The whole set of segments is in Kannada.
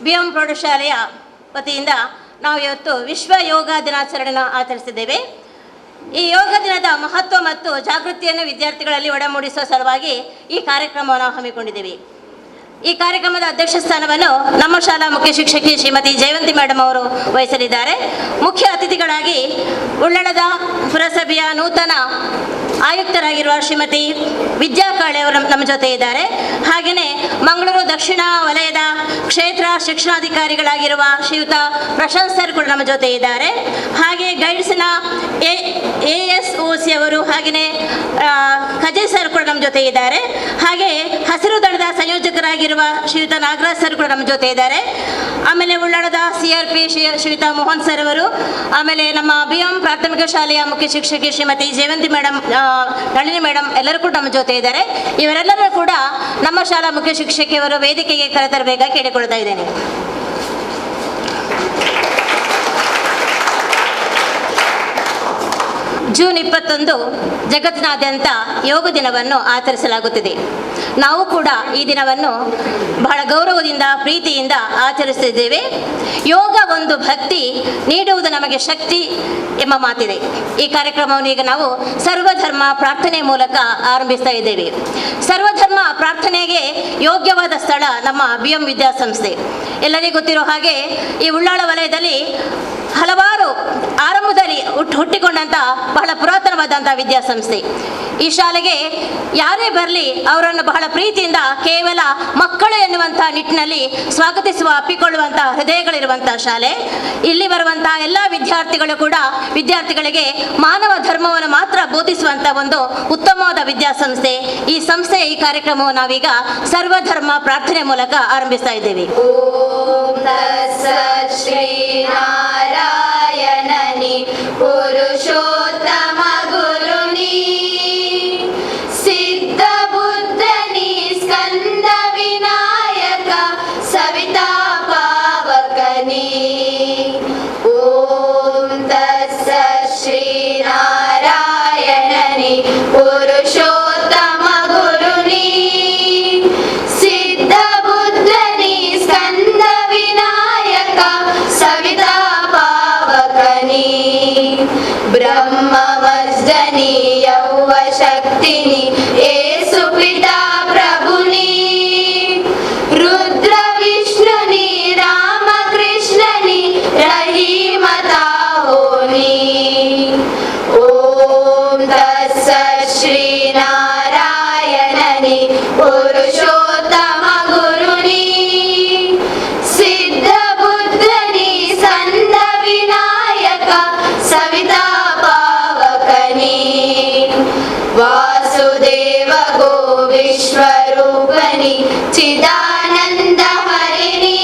BM ಪ್ರೌಢಶಾಲೆಯ ವತಿಯಿಂದ ನಾವು ಇವತ್ತು ವಿಶ್ವ ಯೋಗ ದಿನಾಚರಣೆಯನ್ನು ಆಚರಿಸಿದ್ದೇವೆ. ಈ ಯೋಗ ದಿನದ ಮಹತ್ವ ಮತ್ತು ಜಾಗೃತಿಯನ್ನು ವಿದ್ಯಾರ್ಥಿಗಳಲ್ಲಿ ಒಡಮೂಡಿಸುವ ಸಲುವಾಗಿ ಈ ಕಾರ್ಯಕ್ರಮವನ್ನು ಹಮ್ಮಿಕೊಂಡಿದ್ದೇವೆ. ಈ ಕಾರ್ಯಕ್ರಮದ ಅಧ್ಯಕ್ಷ ಸ್ಥಾನವನ್ನು ನಮ್ಮ ಶಾಲಾ ಮುಖ್ಯ ಶಿಕ್ಷಕಿ ಶ್ರೀಮತಿ ಜಯವಂತಿ ಮೇಡಮ್ ಅವರು ವಹಿಸಲಿದ್ದಾರೆ. ಮುಖ್ಯ ಅತಿಥಿಗಳಾಗಿ ಉಳ್ಳಳದ ಪುರಸಭೆಯ ನೂತನ ಆಯುಕ್ತರಾಗಿರುವ ಶ್ರೀಮತಿ ವಿದ್ಯಾ ಕಾಳೆ ಅವರು ನಮ್ಮ ಜೊತೆ ಇದ್ದಾರೆ. ಹಾಗೆಯೇ ಮಂಗಳೂರು ದಕ್ಷಿಣ ವಲಯದ ಕ್ಷೇತ್ರ ಶಿಕ್ಷಣಾಧಿಕಾರಿಗಳಾಗಿರುವ ಶ್ರೀಯುತ ಪ್ರಶಾಂತ್ ಸರ್ ಕೂಡ ನಮ್ಮ ಜೊತೆ ಇದ್ದಾರೆ. ಹಾಗೆ ಗೈಡ್ಸ್ನ ASOC ಅವರು ಹಾಗೆಯೇ ಖಜೆ ಸರ್ ಕೂಡ ನಮ್ಮ ಜೊತೆ ಇದ್ದಾರೆ. ಹಾಗೆ ಹಸಿರು ದಳದ ಸಂಯೋಜಕರಾಗಿರುವ ಶ್ರೀಯುತ ನಾಗರಾಜ್ ಸರ್ ಕೂಡ ನಮ್ಮ ಜೊತೆ ಇದ್ದಾರೆ. ಆಮೇಲೆ ಉಳ್ಳಳದ CRP ಶ್ರೀಯುತ ಮೋಹನ್ ಸರ್ ಅವರು, ಆಮೇಲೆ ನಮ್ಮ BM ಪ್ರಾಥಮಿಕ ಶಾಲೆಯ ಮುಖ್ಯ ಶಿಕ್ಷಕಿ ಶ್ರೀಮತಿ ಜಯವಂತಿ ಮೇಡಮ್, ನಳಿನಿ ಮೇಡಮ್ ಎಲ್ಲರೂ ಕೂಡ ನಮ್ಮ ಜೊತೆ ಇದ್ದಾರೆ. ಇವರೆಲ್ಲರೂ ಕೂಡ ನಮ್ಮ ಶಾಲಾ ಮುಖ್ಯ ಶಿಕ್ಷಕಿಯವರು ವೇದಿಕೆಗೆ ಕರೆತರಬೇಕಾಗಿ ಕೇಳಿಕೊಳ್ತಾ ಇದ್ದೇನೆ. ಜೂನ್ 21 ಜಗತ್ತಿನಾದ್ಯಂತ ಯೋಗ ದಿನವನ್ನು ಆಚರಿಸಲಾಗುತ್ತಿದೆ. ನಾವು ಕೂಡ ಈ ದಿನವನ್ನು ಬಹಳ ಗೌರವದಿಂದ ಪ್ರೀತಿಯಿಂದ ಆಚರಿಸುತ್ತಿದ್ದೇವೆ. ಯೋಗ ಒಂದು ಭಕ್ತಿ, ನೀಡುವುದು ನಮಗೆ ಶಕ್ತಿ ಎಂಬ ಮಾತಿದೆ. ಈ ಕಾರ್ಯಕ್ರಮವನ್ನು ಈಗ ನಾವು ಸರ್ವಧರ್ಮ ಪ್ರಾರ್ಥನೆ ಮೂಲಕ ಆರಂಭಿಸ್ತಾ ಇದ್ದೇವೆ. ಸರ್ವಧರ್ಮ ಪ್ರಾರ್ಥನೆಗೆ ಯೋಗ್ಯವಾದ ಸ್ಥಳ ನಮ್ಮ BM ವಿದ್ಯಾಸಂಸ್ಥೆ. ಎಲ್ಲರಿಗೂ ಗೊತ್ತಿರೋ ಹಾಗೆ ಈ ಉಳ್ಳಾಳ ವಲಯದಲ್ಲಿ ಹಲವಾರು ಆರಂಭದಲ್ಲಿ ಹುಟ್ಟಿಕೊಂಡಂಥ ಬಹಳ ಪುರಾತನವಾದಂಥ ವಿದ್ಯಾಸಂಸ್ಥೆ. ಈ ಶಾಲೆಗೆ ಯಾರೇ ಬರಲಿ ಅವರನ್ನು ಬಹಳ ಪ್ರೀತಿಯಿಂದ ಕೇವಲ ಮಕ್ಕಳು ಎನ್ನುವಂಥ ನಿಟ್ಟಿನಲ್ಲಿ ಸ್ವಾಗತಿಸುವ ಅಪ್ಪಿಕೊಳ್ಳುವಂಥ ಹೃದಯಗಳಿರುವಂಥ ಶಾಲೆ. ಇಲ್ಲಿ ಬರುವಂಥ ಎಲ್ಲ ವಿದ್ಯಾರ್ಥಿಗಳು ಕೂಡ ವಿದ್ಯಾರ್ಥಿಗಳಿಗೆ ಮಾನವ ಧರ್ಮವನ್ನು ಮಾತ್ರ ಬೋಧಿಸುವಂಥ ಒಂದು ಉತ್ತಮವಾದ ವಿದ್ಯಾಸಂಸ್ಥೆ. ಈ ಸಂಸ್ಥೆಯ ಈ ಕಾರ್ಯಕ್ರಮವನ್ನು ನಾವೀಗ ಸರ್ವಧರ್ಮ ಪ್ರಾರ್ಥನೆ ಮೂಲಕ ಆರಂಭಿಸ್ತಾ ಇದ್ದೇವೆ. ಓಂ ತತ್ಸತ್ ಶ್ರೀ ನಾರಾಯಣನಿ ಪುರುಷೋತ್ತಮ ಗುರುನಿ ಸಿದ್ಧ ಬುದ್ಧನಿ ಸ್ಕಂದ ವಿನಾಯಕ ಸವಿತಾ ಪಾವಕನಿ. ಓಂ ತತ್ಸತ್ ಶ್ರೀ ನಾರಾಯಣನಿ ಪುರುಷೋತ್ತಮ ಗುರುನಿ ಸಿದ್ಧ ಬುದ್ಧನಿ ಸ್ಕಂದ ವಿನಾಯಕ ಸವಿತಾ ಪಾವಕನಿ. ಬ್ರಹ್ಮವರ್ಧನಿ ಯೌವ ಶಕ್ತಿನಿ ಏಸು ಪಿತಾ ಪ್ರಭುನಿ. ರುದ್ರ ವಿಷ್ಣುನಿ ರಾಮ ಕೃಷ್ಣನಿ ರಹೀಮತಾ ಹೋನಿ. ಓಂ ತತ್ಸತ್ ಶ್ರೀ ನಾರಾಯಣನಿ ಪುರುಷೋತ್ತಮ ಗುರುನಿ ಸಿದ್ಧ ಬುದ್ಧನಿ ಸಂದ ವಿನಾಯಕ ಸವಿತಾ ಪಾವಕನಿ. ವಾಸುದೇವ ಗೋ ವಿಶ್ವರೂಪನಿ ಚಿದಾನಂದ ಹರಿಣಿ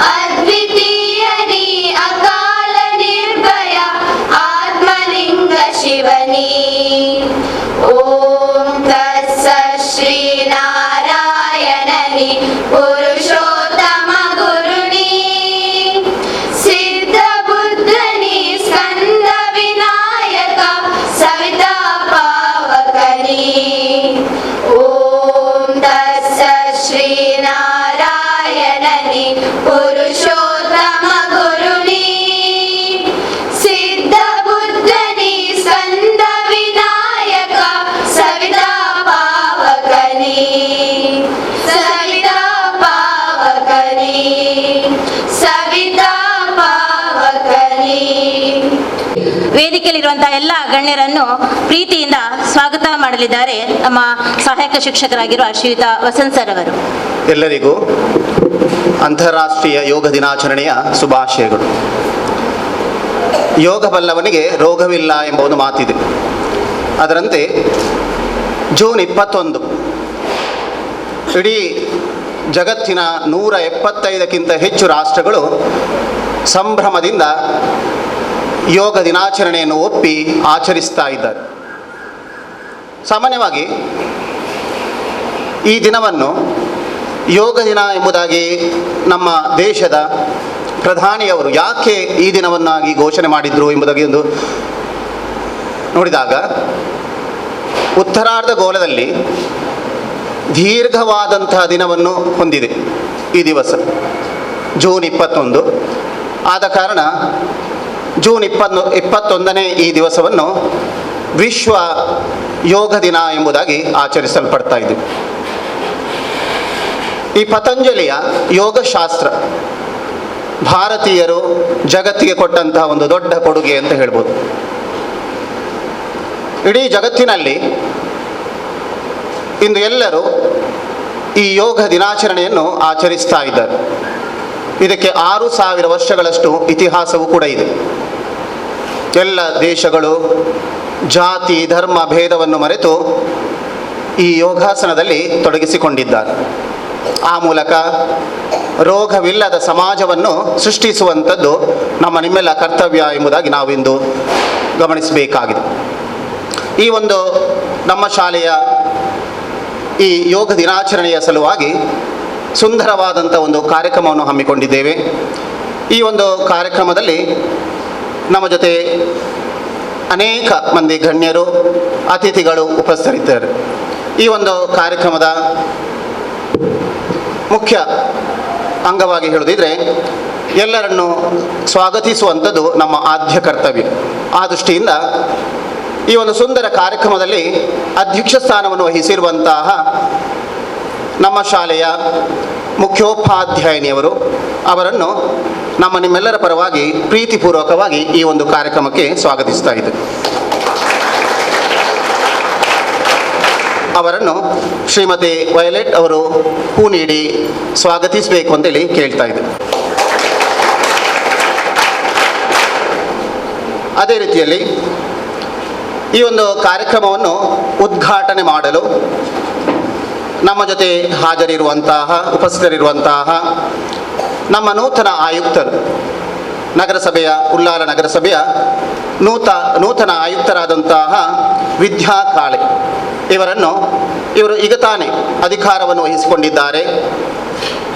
ಅದ್ವಿತೀಯನಿ ಅಕಾಲ ನಿರ್ಭಯ ಆತ್ಮಲಿಂಗ ಶಿವನಿ. ಓಂ ತತ್ಸತ್ ಶ್ರೀ ನಾರಾಯಣನಿ ಪುರುಷೋತ್ತಮ ಗುರುನಿ ಸಿದ್ಧ ಬುದ್ಧನಿ ಸ್ಕಂದ ವಿನಾಯಕ ಸವಿತಾ ಪಾವಕನಿ. ಓಂ ತತ್ಸತ್ ಶ್ರೀ ನಾರಾಯಣನಿ ಪುರುಷೋತ್ತಮ ಗುರುನಿ ಸಿದ್ಧ ಬುದ್ಧನಿ ಸ್ಕಂದ ವಿನಾಯಕ ವೇದಿಕೆಯಲ್ಲಿರುವಂತಹ ಎಲ್ಲ ಗಣ್ಯರನ್ನು ಪ್ರೀತಿಯಿಂದ ಸ್ವಾಗತ ಮಾಡಲಿದ್ದಾರೆ ನಮ್ಮ ಸಹಾಯಕ ಶಿಕ್ಷಕರಾಗಿರುವ ಶ್ರೀಯುತ ವಸಂತ್ ಸರ್ ಅವರು. ಎಲ್ಲರಿಗೂ ಅಂತಾರಾಷ್ಟ್ರೀಯ ಯೋಗ ದಿನಾಚರಣೆಯ ಶುಭಾಶಯಗಳು. ಯೋಗ ಬಲ್ಲವನಿಗೆ ರೋಗವಿಲ್ಲ ಎಂಬ ಒಂದು ಮಾತಿದೆ. ಅದರಂತೆ ಜೂನ್ 21 ಇಡೀ ಜಗತ್ತಿನ 175ಕ್ಕಿಂತ ಹೆಚ್ಚು ರಾಷ್ಟ್ರಗಳು ಸಂಭ್ರಮದಿಂದ ಯೋಗ ದಿನಾಚರಣೆಯನ್ನು ಒಪ್ಪಿ ಆಚರಿಸ್ತಾ ಇದ್ದಾರೆ. ಸಾಮಾನ್ಯವಾಗಿ ಈ ದಿನವನ್ನು ಯೋಗ ದಿನ ಎಂಬುದಾಗಿ ನಮ್ಮ ದೇಶದ ಪ್ರಧಾನಿಯವರು ಯಾಕೆ ಈ ದಿನವನ್ನಾಗಿ ಘೋಷಣೆ ಮಾಡಿದರು ಎಂಬುದಾಗಿ ಒಂದು ನೋಡಿದಾಗ, ಉತ್ತರಾರ್ಧಗೋಳದಲ್ಲಿ ದೀರ್ಘವಾದಂತಹ ದಿನವನ್ನು ಹೊಂದಿದೆ ಈ ದಿವಸ ಜೂನ್ 21. ಆದ ಕಾರಣ ಜೂನ್ 21ನೇ ಈ ದಿವಸವನ್ನು ವಿಶ್ವ ಯೋಗ ದಿನ ಎಂಬುದಾಗಿ ಆಚರಿಸಲ್ಪಡ್ತಾ ಇದೆ. ಈ ಪತಂಜಲಿಯ ಯೋಗಶಾಸ್ತ್ರ ಭಾರತೀಯರು ಜಗತ್ತಿಗೆ ಕೊಟ್ಟಂತಹ ಒಂದು ದೊಡ್ಡ ಕೊಡುಗೆ ಅಂತ ಹೇಳ್ಬೋದು. ಇಡೀ ಜಗತ್ತಿನಲ್ಲಿ ಇಂದು ಎಲ್ಲರೂ ಈ ಯೋಗ ದಿನಾಚರಣೆಯನ್ನು ಆಚರಿಸ್ತಾ ಇದ್ದಾರೆ. ಇದಕ್ಕೆ 6000 ವರ್ಷಗಳಷ್ಟು ಇತಿಹಾಸವೂ ಕೂಡ ಇದೆ. ಎಲ್ಲ ದೇಶಗಳು ಜಾತಿ ಧರ್ಮ ಭೇದವನ್ನು ಮರೆತು ಈ ಯೋಗಾಸನದಲ್ಲಿ ತೊಡಗಿಸಿಕೊಂಡಿದ್ದಾರೆ. ಆ ಮೂಲಕ ರೋಗವಿಲ್ಲದ ಸಮಾಜವನ್ನು ಸೃಷ್ಟಿಸುವಂಥದ್ದು ನಮ್ಮ ನಿಮ್ಮೆಲ್ಲ ಕರ್ತವ್ಯ ಎಂಬುದಾಗಿ ನಾವಿಂದು ಗಮನಿಸಬೇಕಾಗಿದೆ. ಈ ಒಂದು ನಮ್ಮ ಶಾಲೆಯ ಈ ಯೋಗ ದಿನಾಚರಣೆಯ ಸಲುವಾಗಿ ಸುಂದರವಾದಂಥ ಒಂದು ಕಾರ್ಯಕ್ರಮವನ್ನು ಹಮ್ಮಿಕೊಂಡಿದ್ದೇವೆ. ಈ ಒಂದು ಕಾರ್ಯಕ್ರಮದಲ್ಲಿ ನಮ್ಮ ಜೊತೆ ಅನೇಕ ಮಂದಿ ಗಣ್ಯರು ಅತಿಥಿಗಳು ಉಪಸ್ಥಿತರಿದ್ದಾರೆ. ಈ ಒಂದು ಕಾರ್ಯಕ್ರಮದ ಮುಖ್ಯ ಅಂಗವಾಗಿ ಹೇಳುವುದಿದ್ರೆ, ಎಲ್ಲರನ್ನು ಸ್ವಾಗತಿಸುವಂಥದ್ದು ನಮ್ಮ ಆದ್ಯ ಕರ್ತವ್ಯ. ಆ ದೃಷ್ಟಿಯಿಂದ ಈ ಒಂದು ಸುಂದರ ಕಾರ್ಯಕ್ರಮದಲ್ಲಿ ಅಧ್ಯಕ್ಷ ಸ್ಥಾನವನ್ನು ವಹಿಸಿರುವಂತಹ ನಮ್ಮ ಶಾಲೆಯ ಮುಖ್ಯೋಪಾಧ್ಯಾಯಿನಿಯವರು ಅವರನ್ನು ನಮ್ಮ ನಿಮ್ಮೆಲ್ಲರ ಪರವಾಗಿ ಪ್ರೀತಿಪೂರ್ವಕವಾಗಿ ಈ ಒಂದು ಕಾರ್ಯಕ್ರಮಕ್ಕೆ ಸ್ವಾಗತಿಸ್ತಾ ಇದ್ದೆ. ಅವರನ್ನು ಶ್ರೀಮತಿ ವಯಲೆಟ್ ಅವರು ಹೂ ನೀಡಿ ಸ್ವಾಗತಿಸಬೇಕು ಅಂತೇಳಿ ಕೇಳ್ತಾ ಇದ್ದೆ. ಅದೇ ರೀತಿಯಲ್ಲಿ ಈ ಒಂದು ಕಾರ್ಯಕ್ರಮವನ್ನು ಉದ್ಘಾಟನೆ ಮಾಡಲು ನಮ್ಮ ಜೊತೆ ಉಪಸ್ಥಿತರಿರುವಂತಹ ನಮ್ಮ ನೂತನ ಆಯುಕ್ತರು, ನಗರಸಭೆಯ ಉಳ್ಳಾಲ ನಗರಸಭೆಯ ನೂತನ ಆಯುಕ್ತರಾದಂತಹ ವಿದ್ಯಾ ಕಾಳೆ ಇವರು ಈಗ ತಾನೇ ಅಧಿಕಾರವನ್ನು ವಹಿಸಿಕೊಂಡಿದ್ದಾರೆ.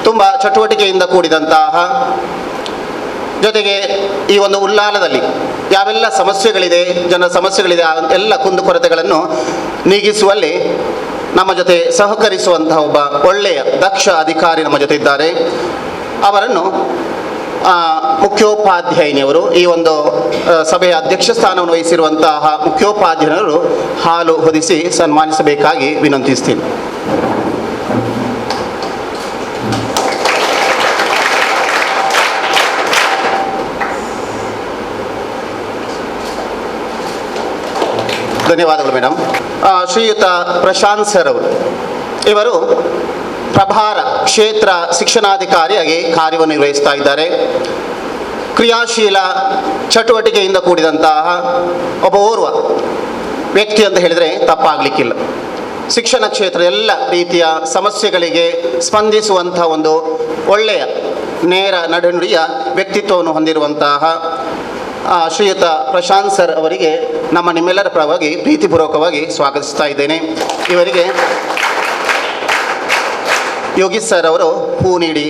ತುಂಬ ಚಟುವಟಿಕೆಯಿಂದ ಕೂಡಿದಂತಹ, ಜೊತೆಗೆ ಈ ಒಂದು ಉಳ್ಳಾಲದಲ್ಲಿ ಯಾವೆಲ್ಲ ಸಮಸ್ಯೆಗಳಿದೆ, ಜನರ ಸಮಸ್ಯೆಗಳಿದೆ, ಆ ಎಲ್ಲ ಕುಂದುಕೊರತೆಗಳನ್ನು ನೀಗಿಸುವಲ್ಲಿ ನಮ್ಮ ಜೊತೆ ಸಹಕರಿಸುವಂತಹ ಒಬ್ಬ ಒಳ್ಳೆಯ ದಕ್ಷ ಅಧಿಕಾರಿ ನಮ್ಮ ಜೊತೆ ಇದ್ದಾರೆ. ಅವರನ್ನು ಮುಖ್ಯೋಪಾಧ್ಯಾಯಿನಿಯವರು, ಈ ಒಂದು ಸಭೆಯ ಅಧ್ಯಕ್ಷ ಸ್ಥಾನವನ್ನು ವಹಿಸಿರುವಂತಹ ಮುಖ್ಯೋಪಾಧ್ಯಾಯರು ಹಾಲು ಹೊದಿಸಿ ಸನ್ಮಾನಿಸಬೇಕಾಗಿ ವಿನಂತಿಸ್ತೀನಿ. ಧನ್ಯವಾದಗಳು ಮೇಡಮ್. ಶ್ರೀಯುತ ಪ್ರಶಾಂತ್ ಸರ್ ಅವರು, ಇವರು ಪ್ರಭಾರ ಕ್ಷೇತ್ರ ಶಿಕ್ಷಣಾಧಿಕಾರಿಯಾಗಿ ಕಾರ್ಯವನ್ನು ನಿರ್ವಹಿಸ್ತಾ ಇದ್ದಾರೆ. ಕ್ರಿಯಾಶೀಲ ಚಟುವಟಿಕೆಯಿಂದ ಕೂಡಿದಂತಹ ಒಬ್ಬ ಓರ್ವ ವ್ಯಕ್ತಿ ಅಂತ ಹೇಳಿದರೆ ತಪ್ಪಾಗಲಿಕ್ಕಿಲ್ಲ. ಶಿಕ್ಷಣ ಕ್ಷೇತ್ರದ ಎಲ್ಲ ರೀತಿಯ ಸಮಸ್ಯೆಗಳಿಗೆ ಸ್ಪಂದಿಸುವಂತಹ ಒಂದು ಒಳ್ಳೆಯ ನೇರ ನಡೆನುಡಿಯ ವ್ಯಕ್ತಿತ್ವವನ್ನು ಹೊಂದಿರುವಂತಹ ಶ್ರೀಯುತ ಪ್ರಶಾಂತ್ ಸರ್ ಅವರಿಗೆ ನಮ್ಮ ನಿಮ್ಮೆಲ್ಲರ ಪರವಾಗಿ ಪ್ರೀತಿಪೂರ್ವಕವಾಗಿ ಸ್ವಾಗತಿಸ್ತಾ ಇದ್ದೇನೆ. ಇವರಿಗೆ ಯೋಗೀಶ್ ಸರ್ ಅವರು ಹೂ ನೀಡಿ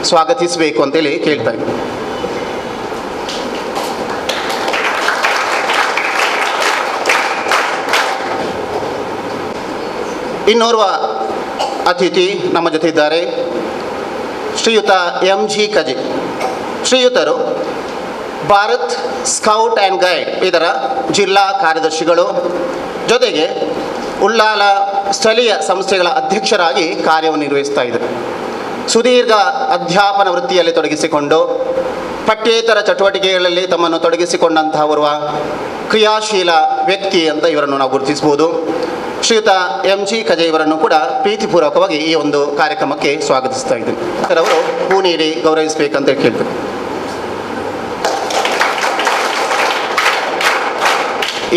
ಸ್ವಾಗತಿಸಬೇಕು ಅಂತೇಳಿ ಕೇಳ್ತಾ ಇದ್ದೀನಿ. ಇನ್ನೋರ್ವ ಅತಿಥಿ ನಮ್ಮ ಜೊತೆ ಇದ್ದಾರೆ, ಶ್ರೀಯುತ MG ಕಜೆ. ಶ್ರೀಯುತರು ಭಾರತ್ ಸ್ಕೌಟ್ ಆ್ಯಂಡ್ ಗೈಡ್ ಇದರ ಜಿಲ್ಲಾ ಕಾರ್ಯದರ್ಶಿಗಳು, ಜೊತೆಗೆ ಉಳ್ಳಾಲ ಸ್ಥಳೀಯ ಸಂಸ್ಥೆಗಳ ಅಧ್ಯಕ್ಷರಾಗಿ ಕಾರ್ಯವನ್ನು ನಿರ್ವಹಿಸ್ತಾ ಇದ್ದಾರೆ. ಸುದೀರ್ಘ ಅಧ್ಯಾಪನ ವೃತ್ತಿಯಲ್ಲಿ ತೊಡಗಿಸಿಕೊಂಡು ಪಠ್ಯೇತರ ಚಟುವಟಿಕೆಗಳಲ್ಲಿ ತಮ್ಮನ್ನು ತೊಡಗಿಸಿಕೊಂಡಂತಹ ಓರ್ವ ಕ್ರಿಯಾಶೀಲ ವ್ಯಕ್ತಿ ಅಂತ ಇವರನ್ನು ನಾವು ಗುರುತಿಸಬಹುದು. ಶ್ರೀಯುತ MG ಕಜೆ ಇವರನ್ನು ಕೂಡ ಪ್ರೀತಿಪೂರ್ವಕವಾಗಿ ಈ ಒಂದು ಕಾರ್ಯಕ್ರಮಕ್ಕೆ ಸ್ವಾಗತಿಸ್ತಾ ಇದ್ದೀನಿ. ಅವರು ಹೂ ನೀಡಿ ಗೌರವಿಸಬೇಕಂತ ಕೇಳ್ತಾರೆ.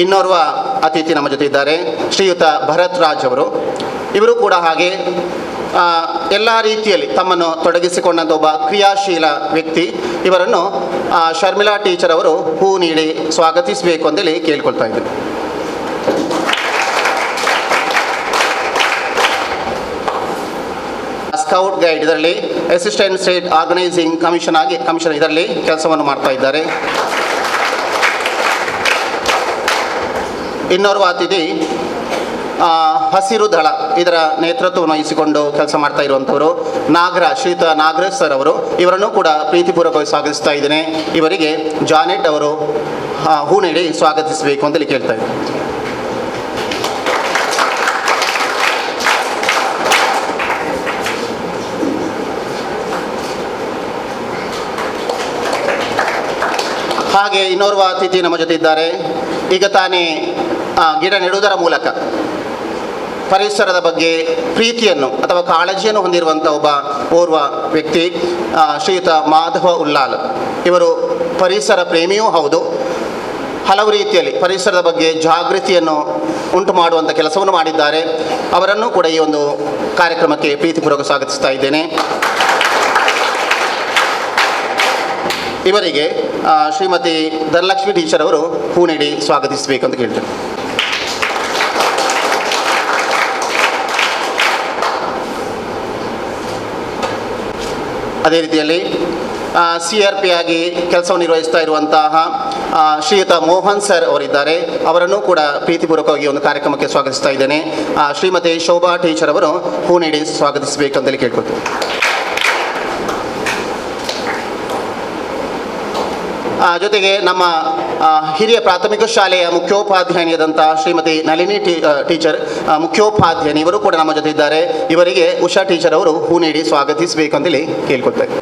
ಇನ್ನೋರ್ವ ಅತಿಥಿ ನಮ್ಮ ಜೊತೆ ಇದ್ದಾರೆ, ಶ್ರೀಯುತ ಭರತ್ ರಾಜ್ ಅವರು. ಇವರು ಕೂಡ ಹಾಗೆ ಎಲ್ಲ ರೀತಿಯಲ್ಲಿ ತಮ್ಮನ್ನು ತೊಡಗಿಸಿಕೊಂಡಂಥ ಒಬ್ಬ ಕ್ರಿಯಾಶೀಲ ವ್ಯಕ್ತಿ. ಇವರನ್ನು ಶರ್ಮಿಳಾ ಟೀಚರ್ ಅವರು ಹೂ ನೀಡಿ ಸ್ವಾಗತಿಸಬೇಕು ಅಂತೇಳಿ ಕೇಳ್ಕೊಳ್ತಾ ಇದ್ದೀನಿ. ಸ್ಕೌಟ್ ಗೈಡ್ ಇದರಲ್ಲಿ ಅಸಿಸ್ಟೆಂಟ್ ಸ್ಟೇಟ್ ಆರ್ಗನೈಸಿಂಗ್ ಕಮಿಷನ್ ಇದರಲ್ಲಿ ಕೆಲಸವನ್ನು ಮಾಡ್ತಾ ಇದ್ದಾರೆ. ಇನ್ನೋರ್ವ ಅತಿಥಿ ಹಸಿರು ದಳ ಇದರ ನೇತೃತ್ವವನ್ನು ವಹಿಸಿಕೊಂಡು ಕೆಲಸ ಮಾಡ್ತಾ ಇರುವಂಥವರು ಶ್ರೀಯುತ ನಾಗರಾಜ್ ಸರ್ ಅವರು. ಇವರನ್ನು ಕೂಡ ಪ್ರೀತಿಪೂರ್ವಕವಾಗಿ ಸ್ವಾಗತಿಸ್ತಾ ಇದ್ದೇನೆ. ಇವರಿಗೆ ಜಾನೆಟ್ ಅವರು ಹೂ ನೀಡಿ ಸ್ವಾಗತಿಸಬೇಕು ಅಂತೇಳಿ ಕೇಳ್ತಾ ಇದ್ದೀನಿ. ಹಾಗೆ ಇನ್ನೋರ್ವ ಅತಿಥಿ ನಮ್ಮ ಜೊತೆ ಇದ್ದಾರೆ. ಈಗ ತಾನೇ ಗಿಡ ನೆಡುವುದರ ಮೂಲಕ ಪರಿಸರದ ಬಗ್ಗೆ ಪ್ರೀತಿಯನ್ನು ಅಥವಾ ಕಾಳಜಿಯನ್ನು ಹೊಂದಿರುವಂಥ ಓರ್ವ ವ್ಯಕ್ತಿ ಶ್ರೀಯುತ ಮಾಧವ ಉಲ್ಲಾಲ್. ಇವರು ಪರಿಸರ ಪ್ರೇಮಿಯೂ ಹೌದು, ಹಲವು ರೀತಿಯಲ್ಲಿ ಪರಿಸರದ ಬಗ್ಗೆ ಜಾಗೃತಿಯನ್ನು ಉಂಟು ಮಾಡುವಂಥ ಕೆಲಸವನ್ನು ಮಾಡಿದ್ದಾರೆ. ಅವರನ್ನು ಕೂಡ ಈ ಒಂದು ಕಾರ್ಯಕ್ರಮಕ್ಕೆ ಪ್ರೀತಿಪೂರ್ವಕ ಸ್ವಾಗತಿಸ್ತಾ ಇದ್ದೇನೆ. ಇವರಿಗೆ ಶ್ರೀಮತಿ ಧನಲಕ್ಷ್ಮಿ ಟೀಚರ್ ಅವರು ಹೂ ನೀಡಿ ಸ್ವಾಗತಿಸಬೇಕು ಅಂತ ಕೇಳ್ತಾರೆ. ಅದೇ ರೀತಿಯಲ್ಲಿ CRP ಆಗಿ ಕೆಲಸವನ್ನು ನಿರ್ವಹಿಸ್ತಾ ಇರುವಂತಹ ಶ್ರೀಯುತ ಮೋಹನ್ ಸರ್ ಅವರಿದ್ದಾರೆ. ಅವರನ್ನು ಕೂಡ ಪ್ರೀತಿಪೂರ್ವಕವಾಗಿ ಒಂದು ಕಾರ್ಯಕ್ರಮಕ್ಕೆ ಸ್ವಾಗತಿಸ್ತಾ ಇದ್ದೇನೆ. ಶ್ರೀಮತಿ ಶೋಭಾ ಟೀಚರ್ ಅವರು ಹೂ ನೀಡಿ ಸ್ವಾಗತಿಸಬೇಕು ಅಂತೇಳಿ ಕೇಳ್ಕೊಳ್ತೀನಿ. ಜೊತೆಗೆ ನಮ್ಮ ಹಿರಿಯ ಪ್ರಾಥಮಿಕ ಶಾಲೆಯ ಮುಖ್ಯೋಪಾಧ್ಯಾಯನಿಯಾದಂಥ ಶ್ರೀಮತಿ ನಳಿನಿ ಟೀಚರ್ ಮುಖ್ಯೋಪಾಧ್ಯಾಯನಿ ಇವರು ಕೂಡ ನಮ್ಮ ಜೊತೆ ಇದ್ದಾರೆ. ಇವರಿಗೆ ಉಷಾ ಟೀಚರ್ ಅವರು ಹೂ ನೀಡಿ ಸ್ವಾಗತಿಸಬೇಕು ಅಂತೇಳಿ ಕೇಳ್ಕೊಳ್ತಾರೆ.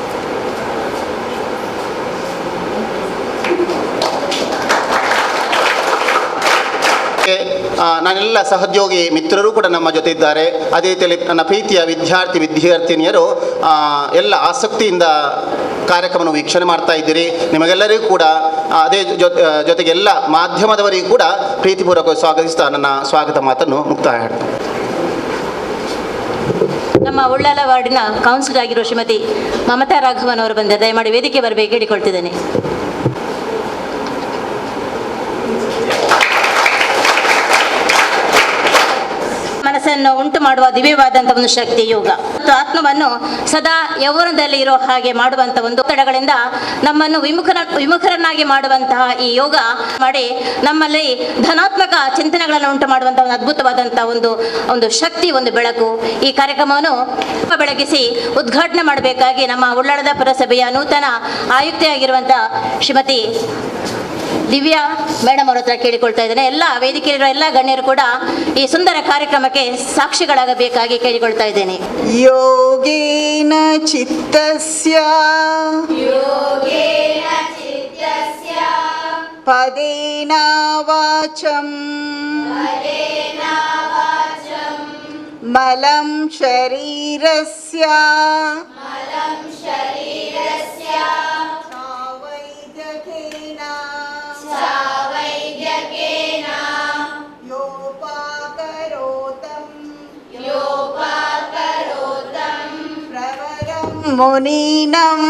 ನನ್ನೆಲ್ಲ ಸಹೋದ್ಯೋಗಿ ಮಿತ್ರರು ಕೂಡ ನಮ್ಮ ಜೊತೆ ಇದ್ದಾರೆ. ಅದೇ ರೀತಿಯಲ್ಲಿ ನನ್ನ ಪ್ರೀತಿಯ ವಿದ್ಯಾರ್ಥಿನಿಯರು ಎಲ್ಲ ಆಸಕ್ತಿಯಿಂದ ಕಾರ್ಯಕ್ರಮವನ್ನು ವೀಕ್ಷಣೆ ಮಾಡ್ತಾ ಇದ್ದೀರಿ. ನಿಮಗೆಲ್ಲರಿಗೂ ಕೂಡ ಅದೇ ಜೊತೆಗೆ ಎಲ್ಲ ಮಾಧ್ಯಮದವರಿಗೂ ಕೂಡ ಪ್ರೀತಿಪೂರ್ವಕ ಸ್ವಾಗತಿಸ್ತಾ ನನ್ನ ಸ್ವಾಗತ ಮಾತನ್ನು ಮುಕ್ತಾಯ ಮಾಡ್ತೀನಿ. ನಮ್ಮ ಉಳ್ಳಾಲ ವಾರ್ಡಿನ ಕೌನ್ಸಿಲರ್ ಆಗಿರುವ ಶ್ರೀಮತಿ ಮಮತಾ ರಾಘವನ್ ಅವರು ಬಂದ ದಯಮಾಡಿ ವೇದಿಕೆ ಬರಬೇಕು ಹೇಳಿಕೊಳ್ತಿದ್ದೇನೆ. ಮನಸ್ಸನ್ನು ಉಂಟು ಮಾಡುವ ದಿವ್ಯವಾದಂಥ ಒಂದು ಶಕ್ತಿ ಯೋಗ ಮತ್ತು ಆತ್ಮವನ್ನು ಸದಾ ಯೌವನದಲ್ಲಿ ಇರೋ ಹಾಗೆ ಮಾಡುವಂಥ ಒಂದು ಒತ್ತಡಗಳಿಂದ ನಮ್ಮನ್ನು ವಿಮುಖರನ್ನಾಗಿ ಮಾಡುವಂತಹ ಈ ಯೋಗ ಮಾಡಿ ನಮ್ಮಲ್ಲಿ ಧನಾತ್ಮಕ ಚಿಂತನೆಗಳನ್ನು ಉಂಟು ಮಾಡುವಂಥ ಒಂದು ಅದ್ಭುತವಾದಂಥ ಒಂದು ಶಕ್ತಿ, ಒಂದು ಬೆಳಕು. ಈ ಕಾರ್ಯಕ್ರಮವನ್ನು ಬೆಳಗಿಸಿ ಉದ್ಘಾಟನೆ ಮಾಡಬೇಕಾಗಿ ನಮ್ಮ ಉಳ್ಳಾಳದ ಪುರಸಭೆಯ ನೂತನ ಆಯುಕ್ತೆಯಾಗಿರುವಂಥ ಶ್ರೀಮತಿ ದಿವ್ಯಾ ಮೇಡಮ್ ಅವ್ರ ಹತ್ರ ಕೇಳಿಕೊಳ್ತಾ ಇದ್ದೇನೆ. ಎಲ್ಲ ವೇದಿಕೆಯಲ್ಲಿರುವ ಎಲ್ಲ ಗಣ್ಯರು ಕೂಡ ಈ ಸುಂದರ ಕಾರ್ಯಕ್ರಮಕ್ಕೆ ಸಾಕ್ಷಿಗಳಾಗಬೇಕಾಗಿ ಕೇಳಿಕೊಳ್ತಾ ಇದ್ದೇನೆ. ಯೋಗೇನ ಚಿತ್ತಸ್ಯ ಪದೇನ ವಾಚಂ ಮಲಂ ಶರೀರಸ್ಯ ಮುನೀನಂ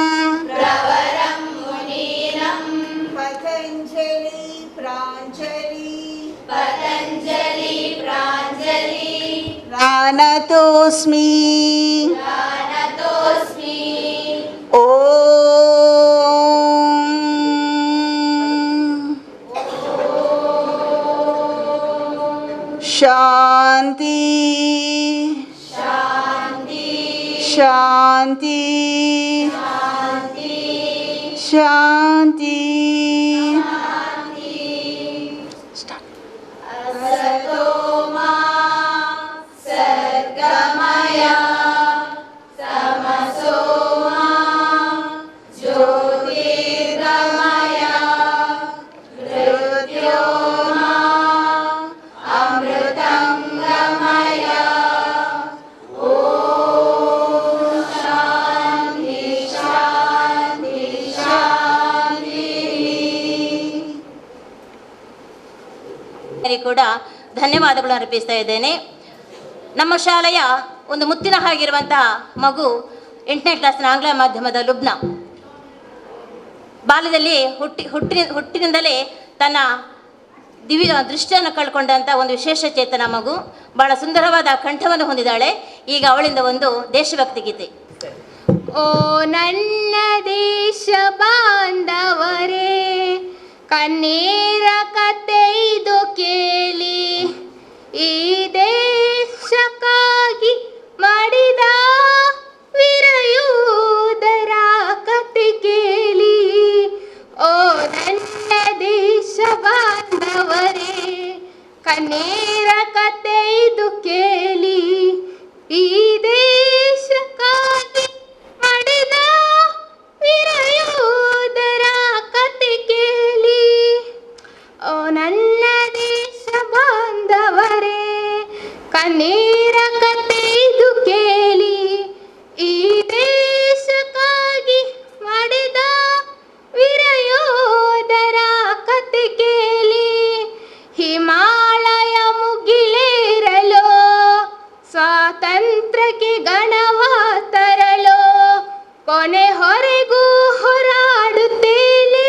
ಪತಂಜಲಿ ಪ್ರಾಂಜಲಿ ಪ್ರಾಣತೋಸ್ಮಿ ಶಾಂತಿ ಶಾಂತಿ ಶಾಂತಿ. ಜ್ಯೋತಿರ್ಗಮಯ ಕೂಡ ಧನ್ಯವಾದಗಳನ್ನು ಅರ್ಪಿಸ್ತಾ ಇದ್ದೇನೆ. ನಮ್ಮ ಶಾಲೆಯ ಒಂದು ಮುತ್ತಿನ ಹಾಗಿರುವಂತಹ ಮಗು 8ನೇ ಕ್ಲಾಸಿನ ಆಂಗ್ಲ ಮಾಧ್ಯಮದ ಲುಬ್ನಾ. ಬಾಲ್ಯದಲ್ಲಿ ಹುಟ್ಟಿನಿಂದಲೇ ತನ್ನ ದೃಷ್ಟಿಯನ್ನು ಕಳ್ಕೊಂಡಂಥ ಒಂದು ವಿಶೇಷ ಚೇತನ ಮಗು. ಬಹಳ ಸುಂದರವಾದ ಕಂಠವನ್ನು ಹೊಂದಿದ್ದಾಳೆ. ಈಗ ಅವಳಿಂದ ಒಂದು ದೇಶಭಕ್ತಿ ಗೀತೆ. ಓ ನನ್ನ ದೇಶ ಬಾಂಧವರೇ, ಕಣ್ಣೀರ ಕತೆ ಇದು ಕೇಳಿ, ಈ ದೇಶಕ್ಕಾಗಿ ಮಾಡಿದ ವೀರಯೋಧರ ಕತೆ ಕೇಳಿ. ಓ ನನ್ನ ದೇಶ ಬಾಂಧವರೇ, ಕಣ್ಣೀರ ಕತೆ ಇದು ಕೇಳಿ, ಈ ದೇಶಕ್ಕಾಗಿ ಮಾಡಿದ ವೀರಯೋಧರ ಕತೆ ಕೇಳಿ. ಓ ನನ್ನ ದೇಶ ಬಾಂಧವರೇ, ಕಣ್ಣೀರ ಕತೆ ಇದು ಕೇಳಿ, ಈ ದೇಶಕ್ಕಾಗಿ ಮಾಡಿದ ವೀರಯೋಧರ ಕತೆ ಕೇಳಿ. ಹಿಮಾಲಯ ಮುಗಿಲೇರಲು, ಸ್ವಾತಂತ್ರ್ಯಕ್ಕೆ ಗಣವ ತರಲು, ಕೊನೆ ಹೊರೆಗೂ ಹೋರಾಡುತ್ತೇನೆ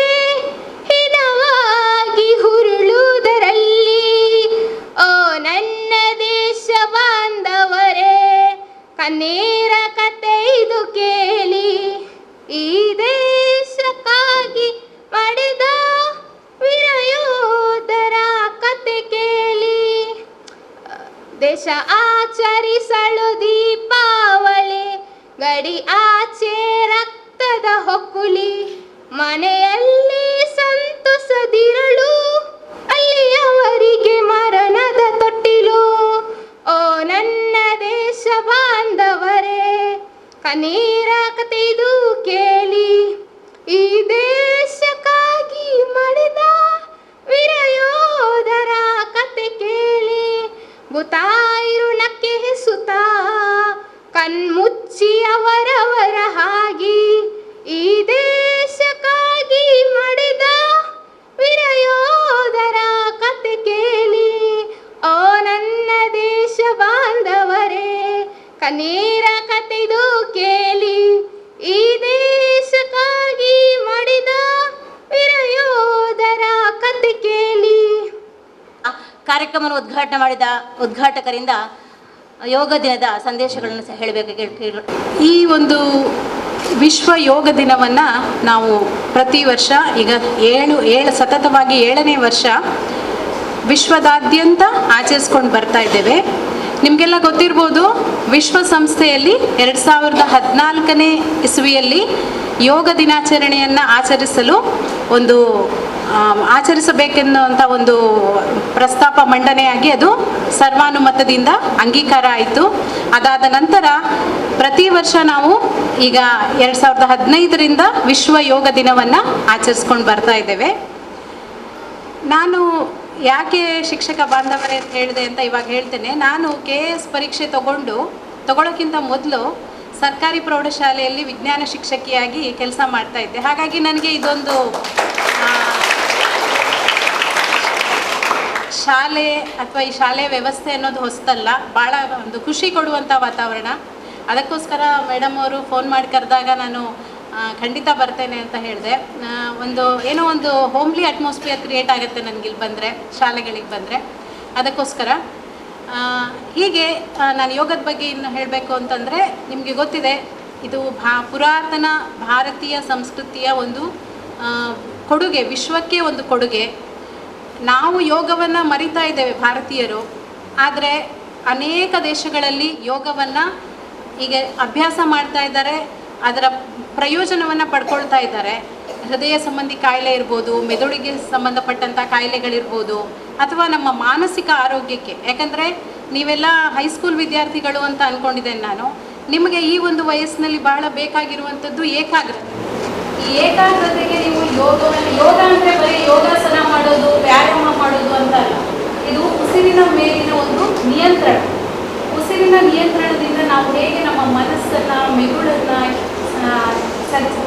ಹಿನವಾಗಿ ಹುರುಳುವುದರಲ್ಲಿ. ಓ ನನ್ನ ದೇಶ ಬಾಂಧವರೇ, ಕಣ್ಣೀರ ಕತೆ ಇದು ಕೇಳಿ, ಈ ದೇಶಕ್ಕಾಗಿ ಮಾಡಿದ ವೀರಯೋಧರ ಕತೆ ಕೇಳಿ. ದೇಶ ಆಚರಿಸಲು ದೀಪಾವಳಿ, ಗಡಿ ಆಚೆ ರಕ್ತದ ಹೊಕ್ಕುಲಿ, ಮನೆಯಲ್ಲಿ ಸಂತೋಷದಿರಳು, ಅಲ್ಲಿಯವರಿಗೆ ಮರಣದ ತೊಟ್ಟಿಲು. ಓ ನನ್ನ ದೇಶ ಬಾಂಧವರೇ, ಕಣ್ಣೀರ ಕತೆ ಇದು ಕೇಳಿ, ಈ ದೇಶಕ್ಕಾಗಿ ಮಾಡಿದ ವೀರಯೋಧರ ಕತೆ ಕೇಳಿ. ಭೂತಾಯಿರುಣಕ್ಕೆ ಸುತ ಕಣ್ಮುಚ್ಚಿ ಅವರವರ ಹಾಗಿ, ಈ ದೇಶಕ್ಕಾಗಿ ಮಾಡಿದ ವೀರಯೋಧರ ಕತೆ ಕೇಳಿ. ಓ ನನ್ನ ದೇಶ ಬಾಂಧವರೇ, ಕಣ್ಣೀರ ಕತೆ ಇದು ಕೇಳಿ, ಈ ದೇಶಕ್ಕಾಗಿ ಮಾಡಿದ ವೀರಯೋಧರ ಕತೆ ಕೇಳಿ. ಕಾರ್ಯಕ್ರಮವನ್ನು ಉದ್ಘಾಟನೆ ಮಾಡಿದ ಉದ್ಘಾಟಕರಿಂದ ಯೋಗ ದಿನದ ಸಂದೇಶಗಳನ್ನು ಸಹ ಹೇಳಬೇಕು. ಈ ಒಂದು ವಿಶ್ವ ಯೋಗ ದಿನವನ್ನು ನಾವು ಪ್ರತಿ ವರ್ಷ ಈಗ ಸತತವಾಗಿ 7ನೇ ವರ್ಷ ವಿಶ್ವದಾದ್ಯಂತ ಆಚರಿಸ್ಕೊಂಡು ಬರ್ತಾ ಇದ್ದೇವೆ. ನಿಮಗೆಲ್ಲ ಗೊತ್ತಿರ್ಬೋದು, ವಿಶ್ವಸಂಸ್ಥೆಯಲ್ಲಿ 2014ನೇ ಇಸವಿಯಲ್ಲಿ ಯೋಗ ದಿನಾಚರಣೆಯನ್ನು ಆಚರಿಸಬೇಕೆನ್ನುವಂಥ ಒಂದು ಪ್ರಸ್ತಾಪ ಮಂಡನೆಯಾಗಿ ಅದು ಸರ್ವಾನುಮತದಿಂದ ಅಂಗೀಕಾರ ಆಯಿತು. ಅದಾದ ನಂತರ ಪ್ರತಿ ವರ್ಷ ನಾವು ಈಗ 2015ರಿಂದ ವಿಶ್ವ ಯೋಗ ದಿನವನ್ನು ಆಚರಿಸ್ಕೊಂಡು ಬರ್ತಾ ಇದ್ದೇವೆ. ನಾನು ಯಾಕೆ ಶಿಕ್ಷಕ ಬಾಂಧವರೇ ಅಂತ ಹೇಳಿದೆ ಅಂತ ಇವಾಗ ಹೇಳ್ತೇನೆ. ನಾನು KS ಪರೀಕ್ಷೆ ತಗೊಳ್ಳೋಕ್ಕಿಂತ ಮೊದಲು ಸರ್ಕಾರಿ ಪ್ರೌಢಶಾಲೆಯಲ್ಲಿ ವಿಜ್ಞಾನ ಶಿಕ್ಷಕಿಯಾಗಿ ಕೆಲಸ ಮಾಡ್ತಾ ಇದ್ದೆ. ಹಾಗಾಗಿ ನನಗೆ ಇದೊಂದು ಶಾಲೆ ಅಥವಾ ಈ ಶಾಲೆ ವ್ಯವಸ್ಥೆ ಅನ್ನೋದು ಹೊಸದಲ್ಲ, ಭಾಳ ಒಂದು ಖುಷಿ ಕೊಡುವಂಥ ವಾತಾವರಣ. ಅದಕ್ಕೋಸ್ಕರ ಮೇಡಮ್ ಅವರು ಫೋನ್ ಮಾಡಿ ಕರೆದಾಗ ನಾನು ಖಂಡಿತ ಬರ್ತೇನೆ ಅಂತ ಹೇಳಿದೆ. ಏನೋ ಒಂದು ಹೋಮ್ಲಿ ಅಟ್ಮಾಸ್ಫಿಯರ್ ಕ್ರಿಯೇಟ್ ಆಗುತ್ತೆ ನನಗಿಲ್ಲಿ ಬಂದರೆ, ಶಾಲೆಗಳಿಗೆ ಬಂದರೆ. ಅದಕ್ಕೋಸ್ಕರ ಹೀಗೆ ನಾನು ಯೋಗದ ಬಗ್ಗೆ ಇನ್ನು ಹೇಳಬೇಕು ಅಂತಂದರೆ, ನಿಮಗೆ ಗೊತ್ತಿದೆ ಇದು ಪುರಾತನ ಭಾರತೀಯ ಸಂಸ್ಕೃತಿಯ ಒಂದು ಕೊಡುಗೆ, ವಿಶ್ವಕ್ಕೆ ಒಂದು ಕೊಡುಗೆ. ನಾವು ಯೋಗವನ್ನು ಮರಿತಾ ಇದ್ದೇವೆ ಭಾರತೀಯರು, ಆದರೆ ಅನೇಕ ದೇಶಗಳಲ್ಲಿ ಯೋಗವನ್ನು ಈಗ ಅಭ್ಯಾಸ ಮಾಡ್ತಾ ಇದ್ದಾರೆ, ಅದರ ಪ್ರಯೋಜನವನ್ನು ಪಡ್ಕೊಳ್ತಾ ಇದ್ದಾರೆ. ಹೃದಯ ಸಂಬಂಧಿ ಕಾಯಿಲೆ ಇರ್ಬೋದು, ಮೆದುಳಿಗೆ ಸಂಬಂಧಪಟ್ಟಂಥ ಕಾಯಿಲೆಗಳಿರ್ಬೋದು, ಅಥವಾ ನಮ್ಮ ಮಾನಸಿಕ ಆರೋಗ್ಯಕ್ಕೆ. ಯಾಕಂದರೆ ನೀವೆಲ್ಲ ಹೈಸ್ಕೂಲ್ ವಿದ್ಯಾರ್ಥಿಗಳು ಅಂತ ಅಂದ್ಕೊಂಡಿದ್ದೇನೆ ನಾನು. ನಿಮಗೆ ಈ ಒಂದು ವಯಸ್ಸಿನಲ್ಲಿ ಬಹಳ ಬೇಕಾಗಿರುವಂಥದ್ದು ಏಕಾಗ್ರತೆ. ಈ ಏಕಾಗ್ರತೆಗೆ ನೀವು ಯೋಗ ಅಂದರೆ ಬರೀ ಯೋಗಾಸನ ಮಾಡೋದು, ವ್ಯಾಯಾಮ ಮಾಡೋದು ಅಂತ ಅಲ್ಲ. ಇದು ಉಸಿರಿನ ಮೇಲಿನ ಒಂದು ನಿಯಂತ್ರಣ. ಉಸಿರಿನ ನಿಯಂತ್ರಣದಿಂದ ನಾವು ಹೇಗೆ ನಮ್ಮ ಮನಸ್ಸನ್ನು, ಮೆದುಳನ್ನು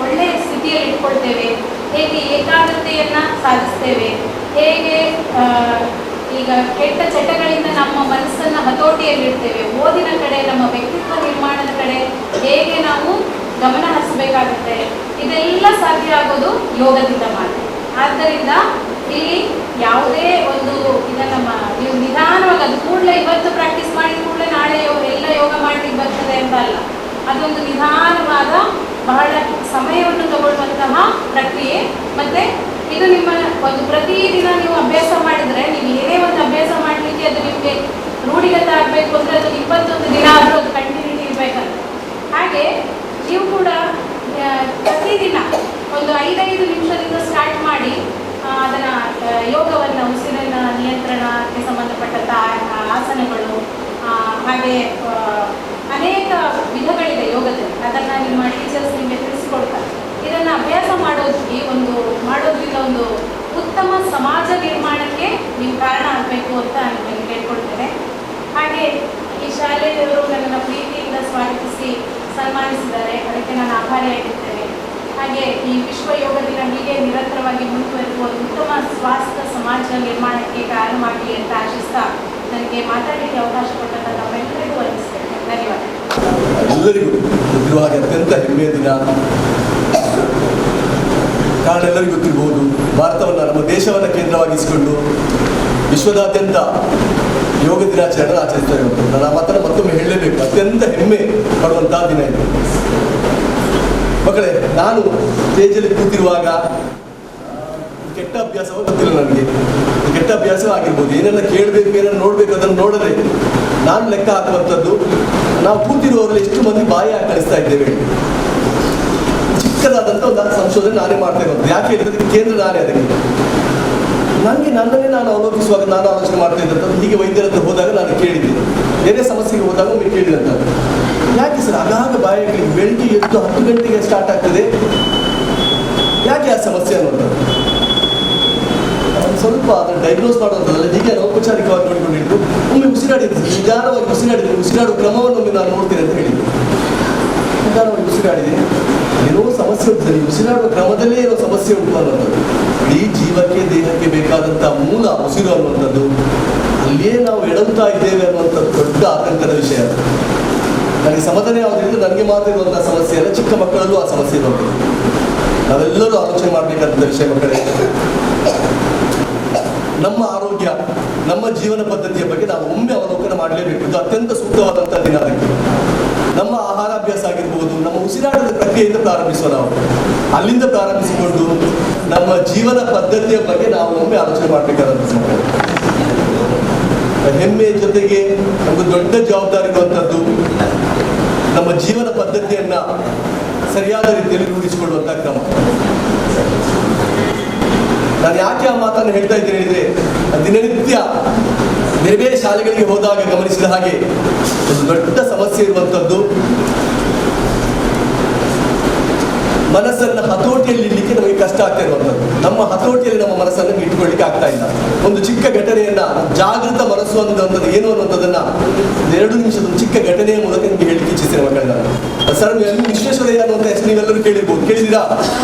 ಒಳ್ಳೆಯ ಸ್ಥಿತಿಯಲ್ಲಿ ಇಟ್ಕೊಳ್ತೇವೆ, ಹೇಗೆ ಏಕಾಗ್ರತೆಯನ್ನು ಸಾಧಿಸ್ತೇವೆ, ಹೇಗೆ ಈಗ ಕೆಟ್ಟ ಚಟಗಳಿಂದ ನಮ್ಮ ಮನಸ್ಸನ್ನು ಹತೋಟಿಯಲ್ಲಿಡ್ತೇವೆ. ಓದಿನ ಕಡೆ, ನಮ್ಮ ವ್ಯಕ್ತಿತ್ವ ನಿರ್ಮಾಣದ ಕಡೆ ಹೇಗೆ ನಾವು ಗಮನ ಹರಿಸಬೇಕಾಗುತ್ತೆ, ಇದೆಲ್ಲ ಸಾಧ್ಯ ಆಗೋದು ಯೋಗದಿಂದ ಮಾತ್ರ. ಆದ್ದರಿಂದ ಇಲ್ಲಿ ಯಾವುದೇ ಒಂದು ಇದನ್ನು ನೀವು ನಿಧಾನವಾಗಿ ಅದು ಕೂಡಲೇ ಇವತ್ತು ಪ್ರಾಕ್ಟೀಸ್ ಮಾಡಿದ ಕೂಡಲೇ ನಾಳೆ ಎಲ್ಲ ಯೋಗ ಮಾಡಲಿಕ್ಕೆ ಬರ್ತದೆ ಅಂತ ಅಲ್ಲ. ಅದೊಂದು ನಿಧಾನವಾದ ಬಹಳ ಸಮಯವನ್ನು ತಗೊಳ್ಳುವಂತಹ ಪ್ರಕ್ರಿಯೆ. ಮತ್ತು ಇದು ನಿಮ್ಮ ಒಂದು ಪ್ರತಿದಿನ ನೀವು ಅಭ್ಯಾಸ ಮಾಡಿದರೆ, ನೀವು ಏನೇ ಒಂದು ಅಭ್ಯಾಸ ಮಾಡಲಿಕ್ಕೆ ಅದು ನಿಮಗೆ ರೂಢಿಗತ ಆಗಬೇಕು ಅಂದರೆ ಅದು 21 ದಿನ ಆದರೂ ಅದು ಕಂಟಿನ್ಯೂಟಿ ಇರಬೇಕಂತ. ಹಾಗೆ ನೀವು ಕೂಡ ಪ್ರತಿದಿನ ಒಂದು 5 ನಿಮಿಷದಿಂದ ಸ್ಟಾರ್ಟ್ ಮಾಡಿ ಅದನ್ನು ಯೋಗವನ್ನು, ಉಸಿರಿನ ನಿಯಂತ್ರಣಕ್ಕೆ ಸಂಬಂಧಪಟ್ಟಂಥ ಆಸನಗಳು, ಹಾಗೆ ಅನೇಕ ವಿಧಗಳಿದೆ ಯೋಗದಲ್ಲಿ. ಅದನ್ನು ನಿಮ್ಮ ಟೀಚರ್ಸ್ ನಿಮಗೆ ತಿಳಿಸ್ಕೊಡ್ತಾರೆ. ಇದನ್ನು ಅಭ್ಯಾಸ ಮಾಡೋದ್ರಿಂದ ಒಂದು ಉತ್ತಮ ಸಮಾಜ ನಿರ್ಮಾಣಕ್ಕೆ ನೀವು ಕಾರಣ ಆಗಬೇಕು ಅಂತ ನಿಮಗೆ ಕೇಳ್ಕೊಳ್ತೇನೆ. ಹಾಗೆ ಈ ಶಾಲೆಯವರು ನನ್ನನ್ನು ಪ್ರೀತಿಯಿಂದ ಸ್ವಾಗತಿಸಿ ಸನ್ಮಾನಿಸಿದ್ದಾರೆ, ಅದಕ್ಕೆ ನಾನು ಆಭಾರಿಯಾಗಿರ್ತೇನೆ. ಹಾಗೆ ಈ ವಿಶ್ವ ಯೋಗ ದಿನ ಹೀಗೆ ನಿರಂತರವಾಗಿ ಮುಂದುವರೆದು ಒಂದು ಉತ್ತಮ ಸ್ವಾಸ್ಥ್ಯ ಸಮಾಜ ನಿರ್ಮಾಣಕ್ಕೆ ಕಾರಣವಾಗಲಿ ಅಂತ ಆಶಿಸ್ತಾ ನನಗೆ ಮಾತಾಡಲಿಕ್ಕೆ ಅವಕಾಶ ಕೊಟ್ಟಂತ ನಾವೆಲ್ಲರಿಗೂ ವಂದಿಸ್ತೇನೆ. ಧನ್ಯವಾದ. ಎಲ್ಲರಿಗೂ ಗೊತ್ತಿರುವ ಹಾಗೆ ಅತ್ಯಂತ ಹೆಮ್ಮೆಯ ದಿನ. ಕಾರಣ ಎಲ್ಲರಿಗೂ ಗೊತ್ತಿರಬಹುದು, ಭಾರತವನ್ನು, ನಮ್ಮ ದೇಶವನ್ನು ಕೇಂದ್ರವಾಗಿಸಿಕೊಂಡು ವಿಶ್ವದಾದ್ಯಂತ ಯೋಗ ದಿನಾಚರಣೆ ಆಚರಿಸ್ತಾ ಇರುವುದು. ನಾನು ಆ ಮಾತನ್ನು ಮತ್ತೊಮ್ಮೆ ಹೇಳಲೇಬೇಕು, ಅತ್ಯಂತ ಹೆಮ್ಮೆ ಪಡುವಂತಹ ದಿನ ಇದು. ಮಕ್ಕಳೇ, ನಾನು ಸ್ಟೇಜಲ್ಲಿ ಕೂತಿರುವಾಗ ಕೆಟ್ಟ ಅಭ್ಯಾಸವೂ ಗೊತ್ತಿಲ್ಲ ನನಗೆ. ಕೆಟ್ಟ ಅಭ್ಯಾಸವಾಗಿರ್ಬೋದು, ಏನೆಲ್ಲ ಕೇಳಬೇಕು, ಏನೆಲ್ಲ ನೋಡಬೇಕು ಅದನ್ನು ನೋಡದೆ ನಾನು ಲೆಕ್ಕ ಹಾಕುವಂಥದ್ದು. ನಾವು ಕೂತಿರುವವರಲ್ಲಿ ಎಷ್ಟು ಮಂದಿ ಬಾಯಿ ಕಳಿಸ್ತಾ ಇದ್ದೇವೆ. ಚಿಕ್ಕದಾದಂಥ ಒಂದು ಸಂಶೋಧನೆ ನಾನೇ ಮಾಡ್ತಾ ಇರೋದು. ಯಾಕೆ ಹೇಳಿದ್ರೆ ಕೇಂದ್ರ ನಾನೇ ಅದಕ್ಕೆ. ನನ್ನನ್ನೇ ನಾನು ಅವಲೋಕಿಸುವಾಗ ನಾನು ಆಲೋಚನೆ ಮಾಡ್ತಾ ಇದ್ದಂಥದ್ದು. ಹೀಗೆ ವೈದ್ಯರ ಹತ್ರ ಹೋದಾಗ ನಾನು ಕೇಳಿದ್ದೆ, ಬೇರೆ ಸಮಸ್ಯೆಗೆ ಹೋದಾಗ ಒಮ್ಮೆ ಕೇಳಿದಂಥದ್ದು, ಯಾಕೆ ಸರ್ ಆಗಾಗ ಬಾಯಿಗೆ ಬೆಳಿಗ್ಗೆ ಎದ್ದು 10 ಗಂಟೆಗೆ ಸ್ಟಾರ್ಟ್ ಆಗ್ತದೆ, ಯಾಕೆ ಆ ಸಮಸ್ಯೆ ಅನ್ನೋದು ಸ್ವಲ್ಪ ಅದನ್ನು ಡಯಾಗ್ನೋಸ್ ಮಾಡೋದಲ್ಲ. ಹೀಗೆ ಔಪಚಾರಿಕವಾಗಿ ನೋಡಿಕೊಂಡಿದ್ದು ಒಮ್ಮೆ ಉಸಿರಾಡಿದ್ದು, ನಿಧಾನವಾಗಿ ಉಸಿರಾಡಿದ್ರೆ ಉಸಿರಾಡುವ ಕ್ರಮವನ್ನು ಒಮ್ಮೆ ನಾನು ನೋಡ್ತೀನಿ ಅಂತ ಹೇಳಿದ್ದು. ನಿಧಾನವಾಗಿ ಉಸಿರಾಡಿದೆ, ಏನೋ ಸಮಸ್ಯೆ ಉಂಟು, ಉಸಿರಾಡುವ ಕ್ರಮದಲ್ಲೇ ಏನೋ ಸಮಸ್ಯೆ ಉಂಟು ಅನ್ನೋದು. ಇಡೀ ಜೀವಕ್ಕೆ, ದೇಹಕ್ಕೆ ಬೇಕಾದಂಥ ಮೂಲ ಉಸಿರು ಅನ್ನುವಂಥದ್ದು, ಅಲ್ಲಿಯೇ ನಾವು ಎಡವುತ್ತಾ ಇದ್ದೇವೆ ಅನ್ನುವಂಥದ್ದು ದೊಡ್ಡ ಆತಂಕದ ವಿಷಯ. ನನಗೆ ಸಮಾಧಾನ ಯಾವುದರಿಂದ ನನಗೆ ಮಾತ್ರ ಇರುವಂತಹ ಸಮಸ್ಯೆ ಅಲ್ಲ, ಚಿಕ್ಕ ಮಕ್ಕಳಲ್ಲೂ ಆ ಸಮಸ್ಯೆ ಇರೋದು. ನಾವೆಲ್ಲರೂ ಆಲೋಚನೆ ಮಾಡಬೇಕಾದಂಥ ವಿಷಯ ಮಕ್ಕಳೇ. ನಮ್ಮ ಆರೋಗ್ಯ, ನಮ್ಮ ಜೀವನ ಪದ್ಧತಿಯ ಬಗ್ಗೆ ನಾವು ಒಮ್ಮೆ ಅವಲೋಕನ ಮಾಡಲೇಬೇಕು. ಇದು ಅತ್ಯಂತ ಸೂಕ್ತವಾದಂಥ ದಿನ ಅದಕ್ಕೆ. ನಮ್ಮ ಆಹಾರಾಭ್ಯಾಸ ಆಗಿರ್ಬೋದು, ನಮ್ಮ ಉಸಿರಾಟದ ಪ್ರಕ್ರಿಯೆಯಿಂದ ಪ್ರಾರಂಭಿಸುವ ನಾವು. ಅಲ್ಲಿಂದ ಪ್ರಾರಂಭಿಸಿಕೊಂಡು ನಮ್ಮ ಜೀವನ ಪದ್ಧತಿಯ ಬಗ್ಗೆ ನಾವು ಒಮ್ಮೆ ಆಲೋಚನೆ ಮಾಡಬೇಕಾದಂಥ ಸಮಯ. ಹೆಮ್ಮೆಯ ಜೊತೆಗೆ ನಮಗೆ ದೊಡ್ಡ ಜವಾಬ್ದಾರಿ ಇರುವಂಥದ್ದು ನಮ್ಮ ಜೀವನ ಪದ್ಧತಿಯನ್ನ ಸರಿಯಾದ ರೀತಿಯಲ್ಲಿ ರೂಢಿಸಿಕೊಳ್ಳುವಂಥ ಕ್ರಮ. ನಾನು ಯಾಕೆ ಆ ಮಾತನ್ನು ಹೇಳ್ತಾ ಇದ್ದೇನೆ ಹೇಳಿದ್ರೆ, ದಿನನಿತ್ಯ ಬೇರೆ ಬೇರೆ ಶಾಲೆಗಳಿಗೆ ಹೋದಾಗ ಗಮನಿಸಿದ ಹಾಗೆ ಒಂದು ದೊಡ್ಡ ಸಮಸ್ಯೆ ಇರುವಂಥದ್ದು ಮನಸ್ಸನ್ನು ಹತೋಟಿಯಲ್ಲಿ ಇಡ್ಲಿಕ್ಕೆ ನಮಗೆ ಕಷ್ಟ ಆಗ್ತಾ ಇರುವಂಥದ್ದು. ನಮ್ಮ ಹತೋಟಿಯಲ್ಲಿ ನಮ್ಮ ಮನಸ್ಸನ್ನು ಇಟ್ಕೊಳ್ಳಿಕ್ಕೆ ಆಗ್ತಾ ಇಲ್ಲ. ಒಂದು ಚಿಕ್ಕ ಘಟನೆಯನ್ನ ಜಾಗೃತ ಮನಸ್ಸು ಅನ್ನೋದಂಥದ್ದು ಏನು ಅನ್ನೋದನ್ನ 2 ನಿಮಿಷದ ಒಂದು ಚಿಕ್ಕ ಘಟನೆಯ ಮೂಲಕ ನಿಮಗೆ ಹೇಳಿಕ್ಕೆ ಇಚ್ಛಿಸ್ತೇನೆ ಮಕ್ಕಳನ್ನ. ಸರ್, ವಿಶ್ವೇಶ್ವರಯ್ಯ ಅನ್ನುವಂಥ ಹೆಸರು ನೀವೆಲ್ಲರೂ ಕೇಳಿರ್ಬೋದು. ಕೇಳಿದ್ದೀರಾ?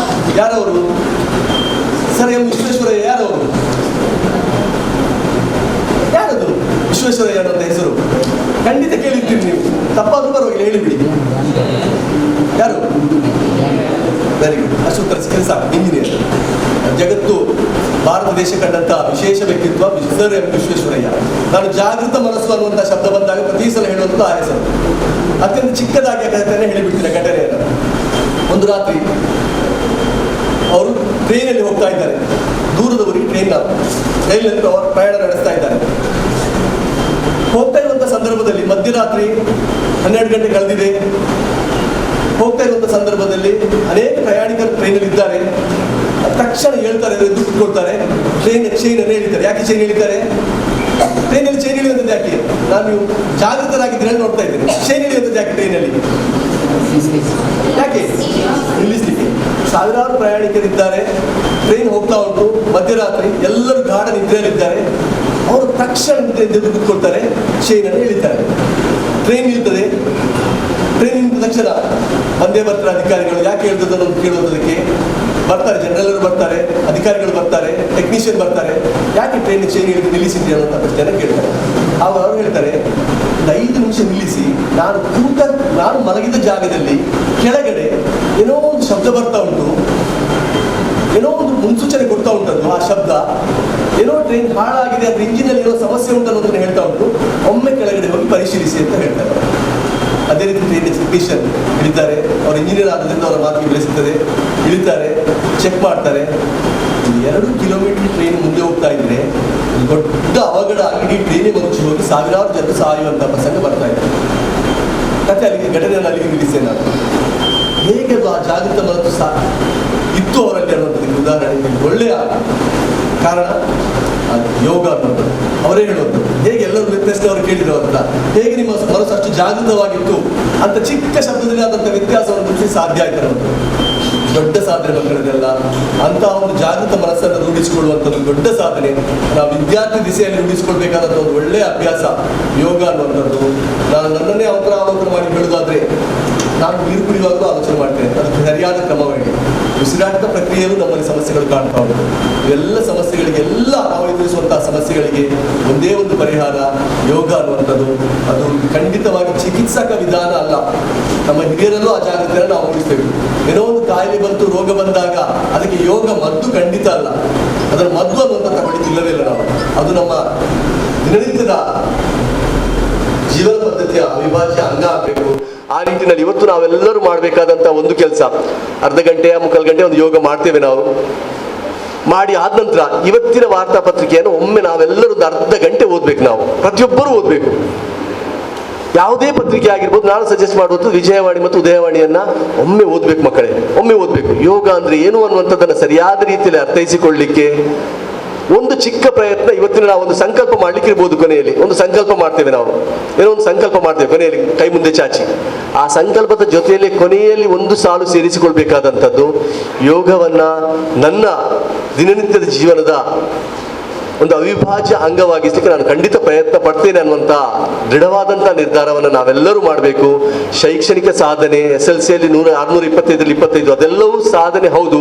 ಯಾರವರು? ಸರ್, ವಿಶ್ವೇಶ್ವರಯ್ಯ ಯಾರವರು? ಯಾರದು ವಿಶ್ವೇಶ್ವರಯ್ಯ ಅನ್ನುವಂಥ ಹೆಸರು? ಖಂಡಿತ ಕೇಳಿರ್ತೀರಿ ನೀವು, ತಪ್ಪಾದ್ರೂ ಪರವಾಗಿಲ್ಲ ಹೇಳಿಬಿಡಿ. ಯಾರು? ವೆರಿ ಗುಡ್, ಅಷ್ಟು ಉತ್ತರ ಸಿಕ್ಕರೆ ಸಾಕು. ಇಂಜಿನಿಯರ್. ಜಗತ್ತು, ಭಾರತ ದೇಶ ಕಂಡಂತ ವಿಶೇಷ ವ್ಯಕ್ತಿತ್ವ ಸರ್ ಎಂ ವಿಶ್ವೇಶ್ವರಯ್ಯ. ನಾನು ಜಾಗೃತ ಮನಸ್ಸು ಅನ್ನುವಂಥ ಶಬ್ದ ಬಂದಾಗ ಪ್ರತಿ ಸಲ ಹೇಳುವಂಥ ಆ ಹೆಸರು. ಅತ್ಯಂತ ಚಿಕ್ಕದಾಗಿ ಕಥೆಯನ್ನು ಹೇಳಿಬಿಡ್ತೀನಿ ಘಟನೆಯನ್ನು. ಒಂದು ರಾತ್ರಿ ಅವರು ಟ್ರೈನಲ್ಲಿ ಹೋಗ್ತಾ ಇದ್ದಾರೆ, ದೂರದ ಊರಿಗೆ ರೈಲಿನಲ್ಲಿ ಪ್ರಯಾಣ ನಡೆಸ್ತಾ ಇದ್ದಾರೆ. ಹೋಗ್ತಾ ಇರುವಂಥ ಸಂದರ್ಭದಲ್ಲಿ ಮಧ್ಯರಾತ್ರಿ 12 ಗಂಟೆ ಕಳೆದಿದೆ. ಹೋಗ್ತಾ ಇರುವಂಥ ಸಂದರ್ಭದಲ್ಲಿ ಅನೇಕ ಪ್ರಯಾಣಿಕರು ಟ್ರೈನಲ್ಲಿ ಇದ್ದಾರೆ. ತಕ್ಷಣ ಹೇಳ್ತಾರೆ, ದುಡ್ಡು ಕೊಡ್ತಾರೆ, ಟ್ರೈನ್ ಚೈನ್ ಅನ್ನು ಹೇಳಿದ್ದಾರೆ. ಯಾಕೆ ಚೈನ್ ಹೇಳಿದ್ದಾರೆ? ಟ್ರೈನಲ್ಲಿ ಚೈನ್ ಹಿಡಿಯುವಂಥದ್ದು ಯಾಕೆ? ನಾನು ನೀವು ಜಾಗೃತರಾಗಿದ್ದೀರ ನೋಡ್ತಾ ಇದ್ದೇನೆ. ಚೈನ್ ಹಿಡಿಯುವಂಥದ್ದು ಯಾಕೆ ಟ್ರೈನಲ್ಲಿ? ಯಾಕೆ? ನಿಲ್ಲಿಸಲಿಕ್ಕೆ. ಸಾವಿರಾರು ಪ್ರಯಾಣಿಕರಿದ್ದಾರೆ, ಟ್ರೈನ್ ಹೋಗ್ತಾ ಉಂಟು, ಮಧ್ಯರಾತ್ರಿ, ಎಲ್ಲರೂ ಗಾಢ ನಿದ್ರೆಯಲ್ಲಿದ್ದಾರೆ. ಅವರು ತಕ್ಷಣ ದುಡ್ಡು ಕೊಡ್ತಾರೆ, ಚೈನ್ ಅನ್ನು ಹೇಳಿದ್ದಾರೆ. ಟ್ರೈನ್ ನಿಲ್ತದೆ. ಟ್ರೈನ್ ನಿಂತ ಜನ ಬಂದೇ ಬರ್ತಾರೆ ಅಧಿಕಾರಿಗಳು. ಯಾಕೆ ಹೇಳ್ತದನ್ನು ಕೇಳುವುದಕ್ಕೆ ಬರ್ತಾರೆ, ಜನರೆಲ್ಲರೂ ಬರ್ತಾರೆ, ಅಧಿಕಾರಿಗಳು ಬರ್ತಾರೆ, ಟೆಕ್ನಿಷಿಯನ್ ಬರ್ತಾರೆ. ಯಾಕೆ ಟ್ರೈನ್ ಚೈನ್ ಹಿಡಿದು ನಿಲ್ಲಿಸಿದ್ರಿ ಅನ್ನೋಂಥ ಪ್ರಶ್ನೆ ಕೇಳ್ತಾರೆ. ಆವಾಗ ಅವರು ಹೇಳ್ತಾರೆ, 5 ನಿಮಿಷ ನಿಲ್ಲಿಸಿ, ನಾನು ಮಲಗಿದ ಜಾಗದಲ್ಲಿ ಕೆಳಗಡೆ ಏನೋ ಒಂದು ಶಬ್ದ ಬರ್ತಾ ಉಂಟು, ಏನೋ ಒಂದು ಮುನ್ಸೂಚನೆ ಕೊಡ್ತಾ ಉಂಟದ್ದು. ಆ ಶಬ್ದ ಏನೋ ಟ್ರೈನ್ ಹಾಳಾಗಿದೆ, ಅದು ಇಂಜಿನಲ್ಲಿ ಏನೋ ಸಮಸ್ಯೆ ಉಂಟು ಅನ್ನೋದನ್ನು ಹೇಳ್ತಾ ಉಂಟು, ಒಮ್ಮೆ ಕೆಳಗಡೆ ಹೋಗಿ ಪರಿಶೀಲಿಸಿ ಅಂತ ಹೇಳ್ತಾರೆ. ಅದೇ ರೀತಿ ಟ್ರೈನ್ ಟೆಕ್ನಿಷಿಯನ್ ಇಳಿತಾರೆ, ಅವ್ರು ಇಂಜಿನಿಯರ್ ಆದ್ರಿಂದ ಅವರ ಮಾತಿಗೆ ಬೆಳೆಸುತ್ತದೆ, ಇಳಿತಾರೆ, ಚೆಕ್ ಮಾಡ್ತಾರೆ. 2 ಕಿಲೋಮೀಟರ್ ಟ್ರೈನ್ ಮುಂದೆ ಹೋಗ್ತಾ ಇದ್ರೆ ದೊಡ್ಡ ಅವಘಡ ಆಗಿ ಟ್ರೈನೇ ಮುಚ್ಚಿ ಹೋಗಿ ಸಾವಿರಾರು ಜನರು ಸಾಯುವಂಥ ಪ್ರಸಂಗ ಬರ್ತಾ ಇದೆ. ಮತ್ತೆ ಅಲ್ಲಿಗೆ ಘಟನೆಯನ್ನು ಅಲ್ಲಿಗೆ ನಿಲ್ಲಿಸೆ ನಾನು. ಹೇಗೆ ಆ ಜಾಗೃತ ಮನಸ್ಸು ಇತ್ತು ಅವರಲ್ಲಿ ಅನ್ನೋದಕ್ಕೆ ಉದಾಹರಣೆ ಒಳ್ಳೆಯ ಕಾರಣ ಯೋಗ ಅನ್ನೋದು. ಅವರೇ ಹೇಳೋದು, ಹೇಗೆ ಎಲ್ಲರೂ ವ್ಯತ್ಯಾಸ ಅವರು ಕೇಳಿದ್ರು ಅಂತ, ಹೇಗೆ ನಿಮ್ಮ ಮನಸ್ಸು ಅಷ್ಟು ಜಾಗೃತವಾಗಿತ್ತು ಅಂತ ಚಿಕ್ಕ ಶಬ್ದದಲ್ಲಿ ಆದಂಥ ವ್ಯತ್ಯಾಸವನ್ನು ಗುರುತಿಸಿ ಸಾಧ್ಯ ಆಯ್ತು ಅನ್ನೋದು ದೊಡ್ಡ ಸಾಧನೆ ಮಕ್ಕಳದೆಲ್ಲ. ಅಂತಹ ಒಂದು ಜಾಗೃತ ಮನಸ್ಸನ್ನು ರೂಢಿಸಿಕೊಳ್ಳುವಂಥದ್ದು ದೊಡ್ಡ ಸಾಧನೆ. ನಾವು ವಿದ್ಯಾರ್ಥಿ ದಿಸೆಯಲ್ಲಿ ರೂಢಿಸಿಕೊಳ್ಬೇಕಾದಂಥ ಒಂದು ಒಳ್ಳೆಯ ಅಭ್ಯಾಸ ಯೋಗ ಅನ್ನುವಂಥದ್ದು. ನಾನು ನನ್ನನ್ನೇ ಅವತರ ಮಾಡಿ ಹೇಳೋದಾದ್ರೆ, ನಾನು ನೀರು ಕುಡಿಯುವಾಗಲೂ ಆಲೋಚನೆ ಮಾಡ್ತೇನೆ, ಅದಕ್ಕೆ ಸರಿಯಾದ ಕ್ರಮವಾಗಿ ಉಸಿರಾಟದ ಪ್ರಕ್ರಿಯೆಯಲ್ಲೂ ನಮ್ಮಲ್ಲಿ ಸಮಸ್ಯೆಗಳು ಕಾಣ್ತಾ ಉಂಟು. ಇವೆಲ್ಲ ಸಮಸ್ಯೆಗಳಿಗೆಲ್ಲ ನಾವು ಎದುರಿಸುವಂತಹ ಸಮಸ್ಯೆಗಳಿಗೆ ಒಂದೇ ಒಂದು ಪರಿಹಾರ ಯೋಗ ಅನ್ನುವಂಥದ್ದು. ಅದು ಖಂಡಿತವಾಗಿ ಚಿಕಿತ್ಸಕ ವಿಧಾನ ಅಲ್ಲ. ನಮ್ಮ ಹಿರಿಯರಲ್ಲೂ ಆ ಜಾಗೃತಿಯನ್ನು ನಾವು ಮೂಡಿಸಬೇಕು. ಏನೋ ಒಂದು ಕಾಯಿಲೆ ಬಂತು, ರೋಗ ಬಂದಾಗ ಅದಕ್ಕೆ ಯೋಗ ಮದ್ದು ಖಂಡಿತ ಅಲ್ಲ. ಅದರ ಮದ್ದು ಅನ್ನುವಂಥ ತಗೊಳ್ಳಿಕ್ಕಿಲ್ಲವೇ ಇಲ್ಲ ನಾವು. ಅದು ನಮ್ಮ ದಿನನಿತ್ಯದ ಜೀವನ ಪದ್ಧತಿಯ ಅವಿಭಾಜ್ಯ ಅಂಗ ಆಗಬೇಕು. ಆ ನಿಟ್ಟಿನಲ್ಲಿ ಇವತ್ತು ನಾವೆಲ್ಲರೂ ಮಾಡಬೇಕಾದಂಥ ಒಂದು ಕೆಲಸ, ಅರ್ಧ ಗಂಟೆಯ 3/4 ಗಂಟೆ ಒಂದು ಯೋಗ ಮಾಡ್ತೇವೆ ನಾವು. ಮಾಡಿ ಆದ ನಂತರ ಇವತ್ತಿನ ವಾರ್ತಾ ಪತ್ರಿಕೆಯನ್ನು ಒಮ್ಮೆ ನಾವೆಲ್ಲರೂ ಒಂದು ಅರ್ಧ ಗಂಟೆ ಓದ್ಬೇಕು. ನಾವು ಪ್ರತಿಯೊಬ್ಬರೂ ಓದಬೇಕು. ಯಾವುದೇ ಪತ್ರಿಕೆ ಆಗಿರ್ಬೋದು. ನಾನು ಸಜೆಸ್ಟ್ ಮಾಡುವುದು ವಿಜಯವಾಣಿ ಮತ್ತು ಉದಯವಾಣಿಯನ್ನ ಒಮ್ಮೆ ಓದ್ಬೇಕು ಮಕ್ಕಳೇ, ಒಮ್ಮೆ ಓದ್ಬೇಕು. ಯೋಗ ಅಂದ್ರೆ ಏನು ಅನ್ನುವಂಥದ್ದನ್ನು ಸರಿಯಾದ ರೀತಿಯಲ್ಲಿ ಅರ್ಥೈಸಿಕೊಳ್ಳಲಿಕ್ಕೆ ಒಂದು ಚಿಕ್ಕ ಪ್ರಯತ್ನ. ಇವತ್ತಿನ ನಾವು ಒಂದು ಸಂಕಲ್ಪ ಮಾಡ್ಲಿಕ್ಕೆ ಇರ್ಬೋದು. ಕೊನೆಯಲ್ಲಿ ಒಂದು ಸಂಕಲ್ಪ ಮಾಡ್ತೇವೆ, ನಾವು ಏನೋ ಒಂದು ಸಂಕಲ್ಪ ಮಾಡ್ತೇವೆ ಕೊನೆಯಲ್ಲಿ ಕೈ ಮುಂದೆ ಚಾಚಿ. ಆ ಸಂಕಲ್ಪದ ಜೊತೆಯಲ್ಲಿ ಕೊನೆಯಲ್ಲಿ ಒಂದು ಸಾಲು ಸೇರಿಸಿಕೊಳ್ಬೇಕಾದಂಥದ್ದು, ಯೋಗವನ್ನ ನನ್ನ ದಿನನಿತ್ಯದ ಜೀವನದ ಒಂದು ಅವಿಭಾಜ್ಯ ಅಂಗವಾಗಿಸಲಿಕ್ಕೆ ನಾನು ಖಂಡಿತ ಪ್ರಯತ್ನ ಪಡ್ತೇನೆ ಅನ್ನುವಂಥ ದೃಢವಾದಂಥ ನಿರ್ಧಾರವನ್ನು ನಾವೆಲ್ಲರೂ ಮಾಡಬೇಕು. ಶೈಕ್ಷಣಿಕ ಸಾಧನೆ SLCಯಲ್ಲಿ 625ರಲ್ಲಿ 25 ಅದೆಲ್ಲವೂ ಸಾಧನೆ ಹೌದು.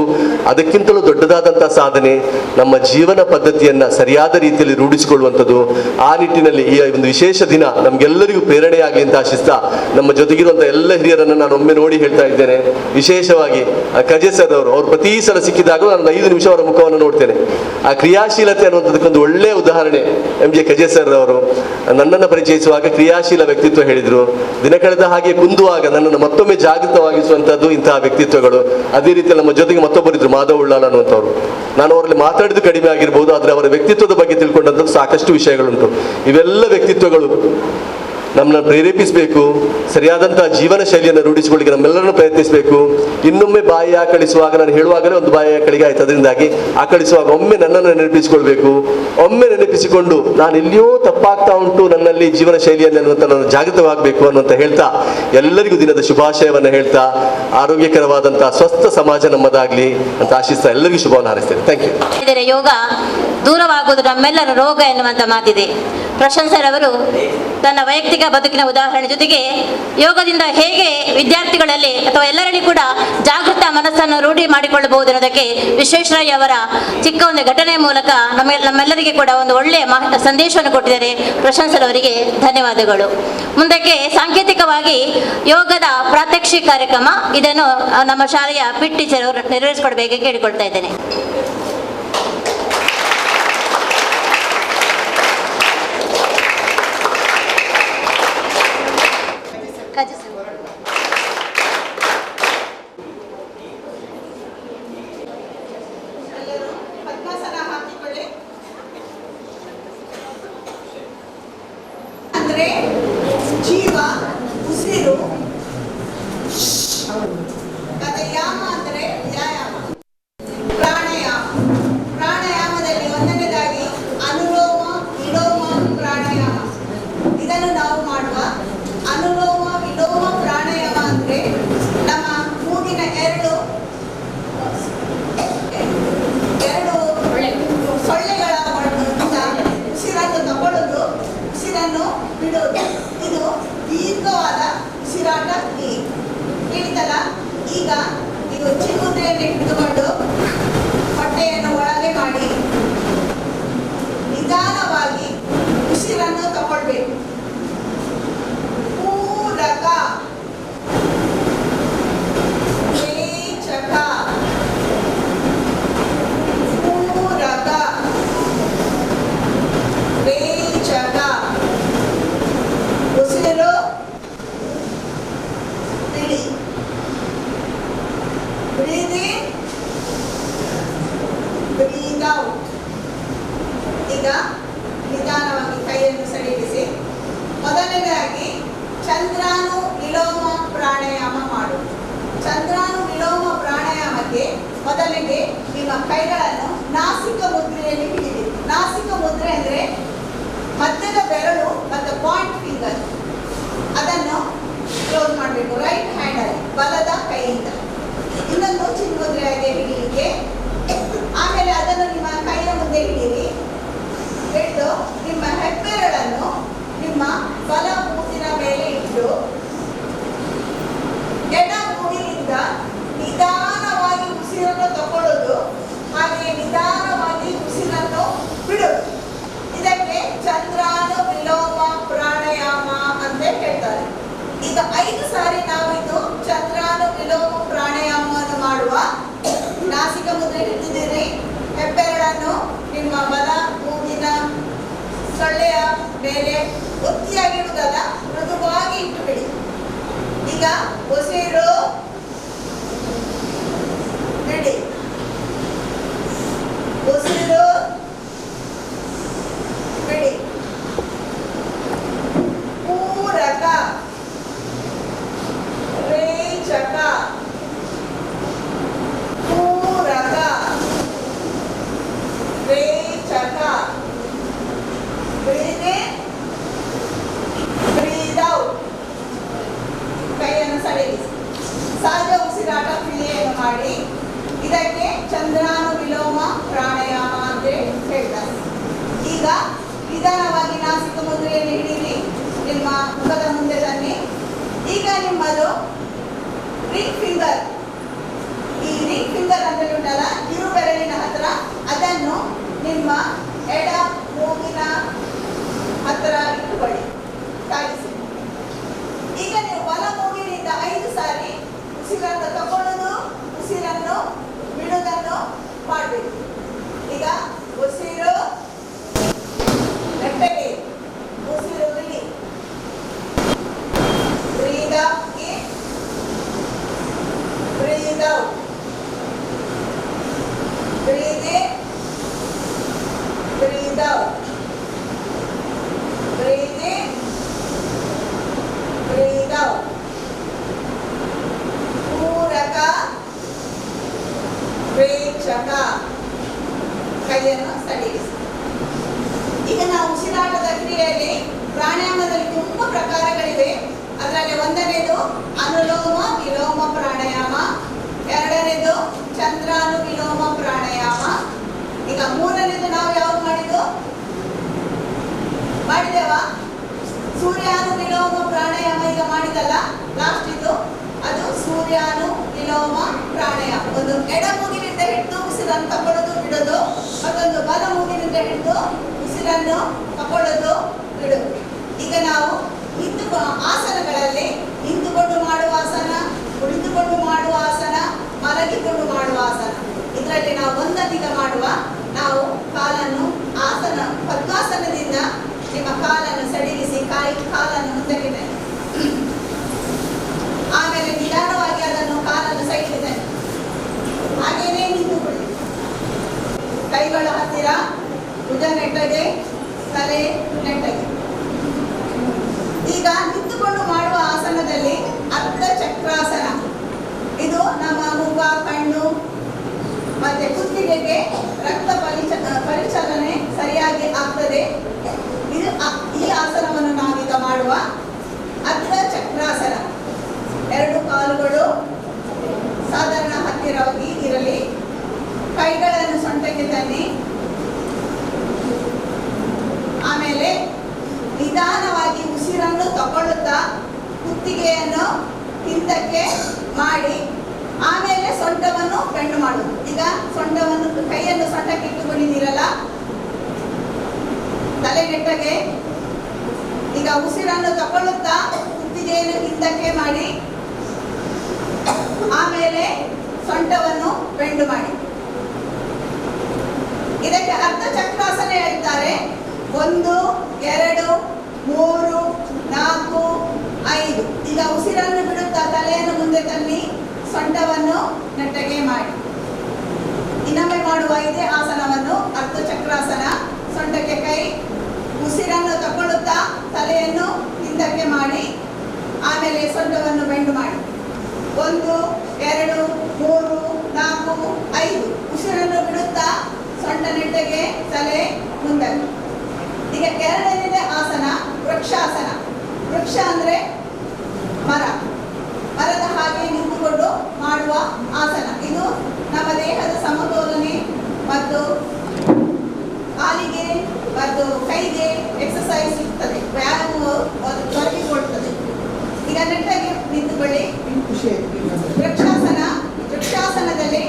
ಅದಕ್ಕಿಂತಲೂ ದೊಡ್ಡದಾದಂಥ ಸಾಧನೆ ನಮ್ಮ ಜೀವನ ಪದ್ಧತಿಯನ್ನು ಸರಿಯಾದ ರೀತಿಯಲ್ಲಿ ರೂಢಿಸಿಕೊಳ್ಳುವಂಥದ್ದು. ಆ ನಿಟ್ಟಿನಲ್ಲಿ ಈ ಒಂದು ವಿಶೇಷ ದಿನ ನಮಗೆಲ್ಲರಿಗೂ ಪ್ರೇರಣೆಯಾಗಲಿ ಅಂತ ಆಶಿಸ್ತಾ, ನಮ್ಮ ಜೊತೆಗಿರುವಂಥ ಎಲ್ಲ ಹಿರಿಯರನ್ನು ನಾನು ಒಮ್ಮೆ ನೋಡಿ ಹೇಳ್ತಾ ಇದ್ದೇನೆ. ವಿಶೇಷವಾಗಿ ಕಜೆ ಸರ್ ಅವರು ಪ್ರತಿ ಸಲ ಸಿಕ್ಕಿದಾಗಲೂ ನಾನು 5 ನಿಮಿಷ ಅವರ ಮುಖವನ್ನು ನೋಡ್ತೇನೆ. ಆ ಕ್ರಿಯಾಶೀಲತೆ ಅನ್ನುವಂಥದ್ದು ಒಂದು ಒಳ್ಳೆಯ ಉದಾಹರಣೆ. MJ ಕಜೆ ಸರ್ ಅವರು ನನ್ನನ್ನು ಪರಿಚಯಿಸುವಾಗ ಕ್ರಿಯಾಶೀಲ ವ್ಯಕ್ತಿತ್ವ ಹೇಳಿದ್ರು. ದಿನ ಕಳೆದ ಹಾಗೆ ಕುಂದುವಾಗ ನನ್ನನ್ನು ಮತ್ತೊಮ್ಮೆ ಜಾಗೃತವಾಗಿಸುವಂತದ್ದು ಇಂತಹ ವ್ಯಕ್ತಿತ್ವಗಳು. ಅದೇ ರೀತಿ ನಮ್ಮ ಜೊತೆಗೆ ಮತ್ತೊಬ್ಬರಿದ್ರು, ಮಾಧವ್ ಉಳ್ಳಾಲ್ ಅನ್ನುವಂಥವ್ರು. ನಾನು ಅವರಲ್ಲಿ ಮಾತಾಡಿದ್ದು ಕಡಿಮೆ ಆಗಿರ್ಬೋದು, ಆದರೆ ಅವರ ವ್ಯಕ್ತಿತ್ವದ ಬಗ್ಗೆ ತಿಳ್ಕೊಂಡಂಥದ್ದು ಸಾಕಷ್ಟು ವಿಷಯಗಳುಂಟು. ಇವೆಲ್ಲ ವ್ಯಕ್ತಿತ್ವಗಳು ನಮ್ಮನ್ನ ಪ್ರೇರೇಪಿಸಬೇಕು. ಸರಿಯಾದಂತಹ ಜೀವನ ಶೈಲಿಯನ್ನು ರೂಢಿಸಿಕೊಳ್ಳಿಕ್ಕೆ ನಮ್ಮೆಲ್ಲರನ್ನು ಪ್ರಯತ್ನಿಸಬೇಕು. ಇನ್ನೊಮ್ಮೆ ಬಾಯಿ ಆಕಳಿಸುವಾಗ ನಾನು ಹೇಳುವಾಗಲೇ ಒಂದು ಬಾಯಿ ಆಕಳಿಗೆ ಆಯ್ತು, ಅದರಿಂದಾಗಿ ಆಕಳಿಸುವಾಗ ಒಮ್ಮೆ ನನ್ನನ್ನು ನೆನಪಿಸಿಕೊಳ್ಬೇಕು. ಒಮ್ಮೆ ನೆನಪಿಸಿಕೊಂಡು ನಾನು ಎಲ್ಲಿಯೋ ತಪ್ಪಾಗ್ತಾ ಉಂಟು ನನ್ನಲ್ಲಿ ಜೀವನ ಶೈಲಿಯನ್ನು ಅನ್ನುವಂಥ ನಾನು ಜಾಗೃತವಾಗಬೇಕು ಅನ್ನುವಂತ ಹೇಳ್ತಾ, ಎಲ್ಲರಿಗೂ ದಿನದ ಶುಭಾಶಯವನ್ನು ಹೇಳ್ತಾ, ಆರೋಗ್ಯಕರವಾದಂತಹ ಸ್ವಸ್ಥ ಸಮಾಜ ನಮ್ಮದಾಗ್ಲಿ ಅಂತ ಆಶಿಸ್ತಾ ಎಲ್ಲರಿಗೂ ಶುಭವನ್ನು ಹಾರೈಸ್ತೇನೆ. Thank you. ಯೋಗ ದೂರವಾಗುವುದು ನಮ್ಮೆಲ್ಲರ ರೋಗ ಎನ್ನುವಂಥ ಮಾತಿದೆ. ಪ್ರಶಾಂತ್ ಸರ್ ಅವರು ತನ್ನ ವೈಯಕ್ತಿಕ ಬದುಕಿನ ಉದಾಹರಣೆ ಜೊತೆಗೆ ಯೋಗದಿಂದ ಹೇಗೆ ವಿದ್ಯಾರ್ಥಿಗಳಲ್ಲಿ ಅಥವಾ ಎಲ್ಲರಲ್ಲಿ ಕೂಡ ಜಾಗೃತ ಮನಸ್ಸನ್ನು ರೂಢಿ ಮಾಡಿಕೊಳ್ಳಬಹುದು ಅನ್ನೋದಕ್ಕೆ ವಿಶ್ವೇಶ್ವರಯ್ಯ ಅವರ ಚಿಕ್ಕ ಒಂದು ಘಟನೆಯ ಮೂಲಕ ನಮ್ಮೆಲ್ಲರಿಗೆ ಕೂಡ ಒಂದು ಒಳ್ಳೆಯ ಸಂದೇಶವನ್ನು ಕೊಟ್ಟಿದ್ದಾರೆ. ಪ್ರಶಾಂತ್ ಸರ್ ಅವರಿಗೆ ಧನ್ಯವಾದಗಳು. ಮುಂದಕ್ಕೆ ಸಾಂಕೇತಿಕವಾಗಿ ಯೋಗದ ಪ್ರಾತ್ಯಕ್ಷಿಕ ಕಾರ್ಯಕ್ರಮ, ಇದನ್ನು ನಮ್ಮ ಶಾಲೆಯ ಪಿಟ್ ಟೀಚರ್ ಅವರು ನೆರವೇರಿಸಿಕೊಡ್ಬೇಕು ಕೇಳಿಕೊಳ್ತಾ ಇದ್ದೇನೆ. ಅಂದ್ರೆ ಜೀವ, ಉಸಿರು, ಮತ್ತೆ ಯಾಮ ಅಂದ್ರೆ ವ್ಯಾಯಾಮ, ಪ್ರಾಣಾಯಾಮ. ಪ್ರಾಣಾಯಾಮದಲ್ಲಿ ಒಂದನೇದಾಗಿ ಅನುಲೋಮ ವಿಲೋಮ ಪ್ರಾಣಾಯಾಮ. ಇದನ್ನು ನಾವು ಮಾಡುವ ಅನುಲೋಮ ವಿಲೋಮ ಪ್ರಾಣಾಯಾಮ ಅಂದ್ರೆ ನಮ್ಮ ಮೂಗಿನ ಎರಡು ಸೊಳ್ಳೆಗಳ ಉಸಿರನ್ನು ತಗೊಳ್ಳೋದು, ಉಸಿರನ್ನು ಬಿಡೋದು. ಇದು ದೀರ್ಘವಾದ ಉಸಿರಾಟ. ತಿಳಿತಲ್ಲ. ಈಗ ಇದು ಚಿನ್ಮುದ್ರೆಯನ್ನು ಹಿಡಿದುಕೊಂಡು ಹೊಟ್ಟೆಯನ್ನು ಒಳಗೆ ಮಾಡಿ ನಿಧಾನವಾಗಿ ಉಸಿರನ್ನು ತಗೊಳ್ಬೇಕು. ಪೂರಕ, ರೇಚಕ, ಪೂರಕ, ರೇಚಕ. ಉಸಿರು ಬಿಡಿ. Breathe in, breathe out. ಈಗ ನಿಧಾನವಾಗಿ ಕೈಯನ್ನು ಸಡಿಲಿಸಿ. ಮೊದಲನೇದಾಗಿ ಚಂದ್ರಾನು ವಿಲೋಮ ಪ್ರಾಣಾಯಾಮ ಮಾಡು. ಚಂದ್ರಾನು ವಿಲೋಮ ಪ್ರಾಣಾಯಾಮಕ್ಕೆ ಮೊದಲಿಗೆ ನಿಮ್ಮ ಕೈಗಳನ್ನು ನಾಸಿಕ ಮುದ್ರೆಯಲ್ಲಿ ಹಿಡಿದಿ. ನಾಸಿಕ ಮುದ್ರೆ ಅಂದರೆ ಮಧ್ಯದ ಬೆರಳು ಮತ್ತು ಪಾಯಿಂಟ್ ಫಿಂಗರ್ ಅದನ್ನು ಕ್ಲೋಸ್ ಮಾಡಬೇಕು ರೈಟ್ ಹ್ಯಾಂಡಲ್ಲಿ, ಬಲದ ಕೈಯಿಂದ. ಇನ್ನೊಂದು ಚಿನ್ಮುದ್ರೆಯಾಗಿ ಹಿಡಿಲಿಕ್ಕೆ. ಆಮೇಲೆ ಅದನ್ನು ನಿಮ್ಮ ಕೈಯ ಮುಂದೆ ಹಿಡಿಯಿರಿ. ಹಿಡಿದು ನಿಮ್ಮ ಹೆಬ್ಬೆರಳನ್ನು ನಿಮ್ಮ ಬಲ ಮೂಗಿನ ಮೇಲೆ ಇಟ್ಟು ಎಡ ಮೂಗಿನಿಂದ ನಿಧಾನವಾಗಿ ಉಸಿರನ್ನು ತಗೊಳ್ಳೋದು, ಹಾಗೆ ನಿಧಾನವಾಗಿ ಉಸಿರನ್ನು ಬಿಡೋದು. ಇದಕ್ಕೆ ಚಂದ್ರಾನು ವಿಲೋಮ ಪ್ರಾಣಾಯಾಮ ಅಂತ ಹೇಳ್ತಾರೆ. ಈಗ 5 ಸಾರಿ ನಾವು ಇದು ಚಂದ್ರಾನು ವಿಲೋಮ ಪ್ರಾಣಾಯಾಮವನ್ನು ಮಾಡುವ. ನಾಸಿಕ ಮುದ್ರೆ ಹಿಡಿದಿರಿ. ಹೆಬ್ಬೆರಳನ್ನು ನಿಮ್ಮ ಬಲ ಮೂಗಿನ ಸೊಳ್ಳೆಯ ಮೇಲೆ ಒತ್ತಿಯಾಗಿಡುವುದಲ್ಲ, ಮೃದುವಾಗಿ ಇಟ್ಟುಬಿಡಿ. ಈಗ ಉಸಿರು ಬಿಡಿ. ಉಸಿರು ಬಿಡಿ. ಪೂರಕ, ರೇಚಕ, ಪೂರಕ, ರೇಚಕ. Breathe in, breathe out. ಕೈಯನ್ನು ಸಡಿಲಿಸಿ. ಸಹಜ ಉಸಿರಾಟ ಕ್ರಿಯೆಯನ್ನು ಮಾಡಿ. ಇದಕ್ಕೆ ಚಂದ್ರಾನು ವಿಲೋಮ ಪ್ರಾಣಾಯಾಮ ಅಂತ ಹೇಳ್ತಾರೆ. ಈಗ ನಿಧಾನವಾಗಿ ನಾಸಿಕ ಮುದ್ರೆಯನ್ನು ಹಿಡಿಯಿರಿ. ನಿಮ್ಮ ಮುಖದ ಮುಂದೆ ತನ್ನಿ. ಈಗ ನಿಮ್ಮದು ರಿಂಗ್ ಫಿಂಗರ್, ಈ ರಿಂಗ್ ಫಿಂಗರ್ ಅಂತ ಉಂಟಲ್ಲ, ಕಿರು ಬೆರಳಿನ ಹತ್ರ, ಅದನ್ನು ನಿಮ್ಮ ಎಡ ಮೂಗಿನ ಹತ್ರ ಇಟ್ಟುಕೊಳ್ಳಿ, ಸಾಗಿಸಿ. ಈಗ ನೀವು ಬಲ ಮೂಗಿನಿಂದ 5 ಸಾರಿ ಉಸಿರನ್ನು ತಗೊಳ್ಳೋದು, ಉಸಿರನ್ನು ಬಿಡುವುದನ್ನು ಮಾಡಬೇಕು. ಈಗ ಉಸಿರು ನೆಟ್ಟಗೆ, ಉಸಿರು ಬಿಡಿ. Breathe in, breathe out. Breathe in, breathe out. Breathe in, breathe out. ಪೂರಕ, ರೇಚಕ. ಕೈಯನ್ನು ಸಡಿಲಿಸಿ. ಈಗ ನಾವು ಉಸಿರಾಟದ ಕ್ರಿಯೆಯಲ್ಲಿ ಪ್ರಾಣಾಯಾಮದಲ್ಲಿ ತುಂಬಾ ಪ್ರಕಾರಗಳಿವೆ. ಅದರಲ್ಲಿ ಒಂದನೇದು ಅನುಲೋಮ ವಿಲೋಮ ಪ್ರಾಣಾಯಾಮ, ಎರಡನೇದು ಚಂದ್ರಾನು ವಿಲೋಮ ಪ್ರಾಣಾಯಾಮ. ಈಗ ಮೂರನೇದು ನಾವು ಯಾವ್ದು ಮಾಡಿದ್ದೇವಾ? ಸೂರ್ಯಾನು ವಿಲೋಮ ಪ್ರಾಣಾಯಾಮ ಈಗ ಮಾಡಿದಲ್ಲ ಲಾಸ್ಟ್ ಇದು, ಅದು ಸೂರ್ಯಾನು ವಿಲೋಮ ಪ್ರಾಣಾಯಾಮ. ಒಂದು ಎಡ ಮೂಗಿನಿಂದ ಹಿಡಿದು ಉಸಿರನ್ನು ತಗೊಳ್ಳೋದು ಬಿಡೋದು, ಮತ್ತೊಂದು ಬಲ ಮೂಗಿನಿಂದ ಹಿಡಿದು ಉಸಿರನ್ನು ತಗೊಳ್ಳೋದು ಬಿಡೋದು. ಈಗ ನಾವು ಆಸನಗಳಲ್ಲಿ ನಿಂತುಕೊಂಡು ಮಾಡುವ ಆಸನ, ಕುಳಿತುಕೊಂಡು ಮಾಡುವ ಆಸನ, ಮಲಗಿಕೊಂಡು ಮಾಡುವ ಆಸನ, ಇದರಲ್ಲಿ ನಾವು ಒಂದಧಿಕ ಮಾಡುವ. ನಾವು ಕಾಲನ್ನು ಆಸನ ಪದ್ಮಾಸನದಿಂದ ನಿಮ್ಮ ಕಾಲನ್ನು ಸಡಿಲಿಸಿ ಕಾಲನ್ನು ಮುಂದಕ್ಕೆ ತನ್ನಿ. ಆಮೇಲೆ ನಿಧಾನವಾಗಿ ಅದನ್ನು ಕಾಲನ್ನು ಸೈಡ್ಗೆ ತನ್ನಿ. ಹಾಗೇನೇ ನಿಂತುಕೊಳ್ಳಿ. ಕೈಗಳ ಹತ್ತಿರ, ಭುಜ ನೆಟ್ಟಗೆ, ತಲೆ ನೆಟ್ಟಗೆ. ಈಗ ನಿಂತುಕೊಂಡು ಮಾಡುವ ಆಸನದಲ್ಲಿ ಅರ್ಧ ಚಕ್ರಾಸನ. ಇದು ನಮ್ಮ ಮುಖ, ಕಣ್ಣು ಮತ್ತೆ ಕುತ್ತಿಗೆಗೆ ರಕ್ತ ಪರಿಚಲನೆ ಸರಿಯಾಗಿ ಆಗ್ತದೆ. ಇದು ಈ ಆಸನವನ್ನು ನಾವೀಗ ಮಾಡುವ ಅರ್ಧ ಚಕ್ರಾಸನ. 2 ಕಾಲುಗಳು ಸಾಧಾರಣ ಹತ್ತಿರವಾಗಿ ಇರಲಿ. ಕೈಗಳನ್ನು ಸೊಂಟಕ್ಕೆ ತನ್ನಿ. ಆಮೇಲೆ ನಿಧಾನವಾಗಿ ಉಸಿರನ್ನು ತಗೊಳ್ಳುತ್ತಾ ಕುತ್ತಿಗೆಯನ್ನು ಹಿಂದಕ್ಕೆ ಬೆಂಡು ಮಾಡುದು. ಈಗ ಸೊಂಟವನ್ನು ಕೈಯನ್ನು ಸೊಂಟಕ್ಕೆ ಇಟ್ಟುಕೊಂಡಿದ್ದೀರಲ್ಲ, ತಲೆ ನೆಟ್ಟಗೆ. ಈಗ ಉಸಿರನ್ನು ತಗೊಳ್ಳುತ್ತಾ ಕುತ್ತಿಗೆಯನ್ನು ಹಿಂದಕ್ಕೆ ಮಾಡಿ, ಆಮೇಲೆ ಸೊಂಟವನ್ನು ಬೆಂಡು ಮಾಡಿ. ಇದಕ್ಕೆ ಅರ್ಧ ಚಕ್ರಾಸನ ಹೇಳ್ತಾರೆ. 1 2 3 4 5. ಈಗ ಉಸಿರನ್ನು ಬಿಡುತ್ತಾ ತಲೆಯನ್ನು ಮುಂದೆ ತನ್ನಿ, ಸೊಂಟವನ್ನು ನೆಟ್ಟಗೆ ಮಾಡಿ. ಇನ್ನೊಮ್ಮೆ ಮಾಡುವ ಇದೇ ಆಸನವನ್ನು ಅರ್ಧ ಚಕ್ರಾಸನ. ಸೊಂಟಕ್ಕೆ ಕೈ, ಉಸಿರನ್ನು ತಗೊಳ್ಳುತ್ತಾ ತಲೆಯನ್ನು ಹಿಂದಕ್ಕೆ ಮಾಡಿ, ಆಮೇಲೆ ಸೊಂಟವನ್ನು ಬೆಂಡು ಮಾಡಿ. 1 2 3 4 5. ಉಸಿರನ್ನು ಬಿಡುತ್ತಾ ಸೊಂಟ ನೆಟ್ಟಗೆ, ತಲೆ ಮುಂದಕ್ಕೆ. ಈಗ ಎರಡನೇ ಆಸನ ವೃಕ್ಷಾಸನ. ವೃಕ್ಷ ಅಂದ್ರೆ ಮರ, ಮರದ ಹಾಗೆ ನಿಂತುಕೊಂಡು ಮಾಡುವ ಆಸನ. ಇದು ನಮ್ಮ ದೇಹದ ಸಮತೋಲನೆ ಮತ್ತು ಕಾಲಿಗೆ ಮತ್ತು ಕೈಗೆ ಎಕ್ಸಸೈಸ್ ಇರ್ತದೆ, ವ್ಯಾಯಾಮವು ತೊಡಗಿಕೊಳ್ತದೆ. ಈಗ ನೆಟ್ಟಾಗಿ ನಿಂತುಕೊಳ್ಳಿ. ವೃಕ್ಷಾಸನ. ವೃಕ್ಷಾಸನದಲ್ಲಿ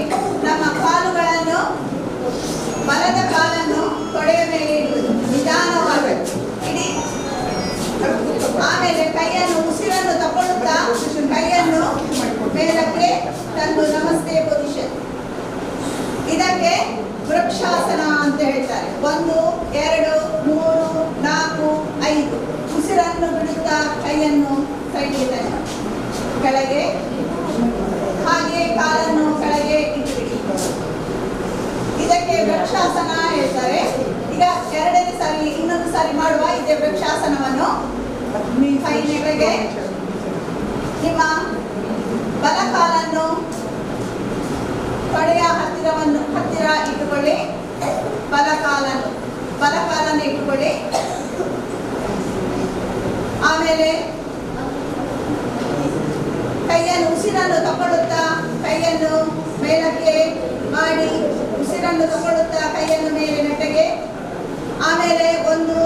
ನಮ್ಮ ಕಾಲುಗಳನ್ನು, ಬಲದ ಕಾಲನ್ನು ತೊಡೆಯ ಮೇಲೆ ಇಡುವುದು, ನಿಧಾನವಾಗಿ ಇಡಿ. ಆಮೇಲೆ ಕೈಯನ್ನು, ಉಸಿರನ್ನು ತಗೊಳ್ಳುತ್ತಾ ಕೈಯನ್ನು ಮೇಲಕ್ಕೆ ತಂದು ನಮಸ್ತೆ ಪೊಸಿಷನ್. ಇದಕ್ಕೆ ವೃಕ್ಷಾಸನ ಅಂತ ಹೇಳ್ತಾರೆ. 1 2 3 4 5. ಉಸಿರನ್ನು ಬಿಡುತ್ತಾ ಕೈಯನ್ನು ಸೈಡ್ಗೆ ತನ್ನಿ, ಕೆಳಗೆ, ಹಾಗೆ ಕಾಲನ್ನು ಕೆಳಗೆ ಇಟ್ಟುಬಿಡಿ. ಇದಕ್ಕೆ ವೃಕ್ಷಾಸನ ಹೇಳ್ತಾರೆ. ಈಗ ಎರಡನೇ ಸಾರಿ, ಇನ್ನೊಂದು ಸಾರಿ ಮಾಡುವ ಇದೇ ವೃಕ್ಷಾಸನವನ್ನು. ಕೈ ನೆಟ್ಟಗೆ, ನಿಮ್ಮ ಬಲ ಕಾಲನ್ನು ತೊಡೆಯ ಹತ್ತಿರ ಇಟ್ಟುಕೊಳ್ಳಿ. ಬಲ ಕಾಲನ್ನು ಇಟ್ಟುಕೊಳ್ಳಿ. ಆಮೇಲೆ ಕೈಯನ್ನು, ಉಸಿರನ್ನು ತಗೊಳ್ಳುತ್ತಾ ಕೈಯನ್ನು ಮೇಲಕ್ಕೆ ಮಾಡಿ, ಉಸಿರನ್ನು ತಗೊಳ್ಳುತ್ತಾ ಕೈಯನ್ನು ಮೇಲೆ ನೆಟ್ಟಗೆ. ಆಮೇಲೆ 1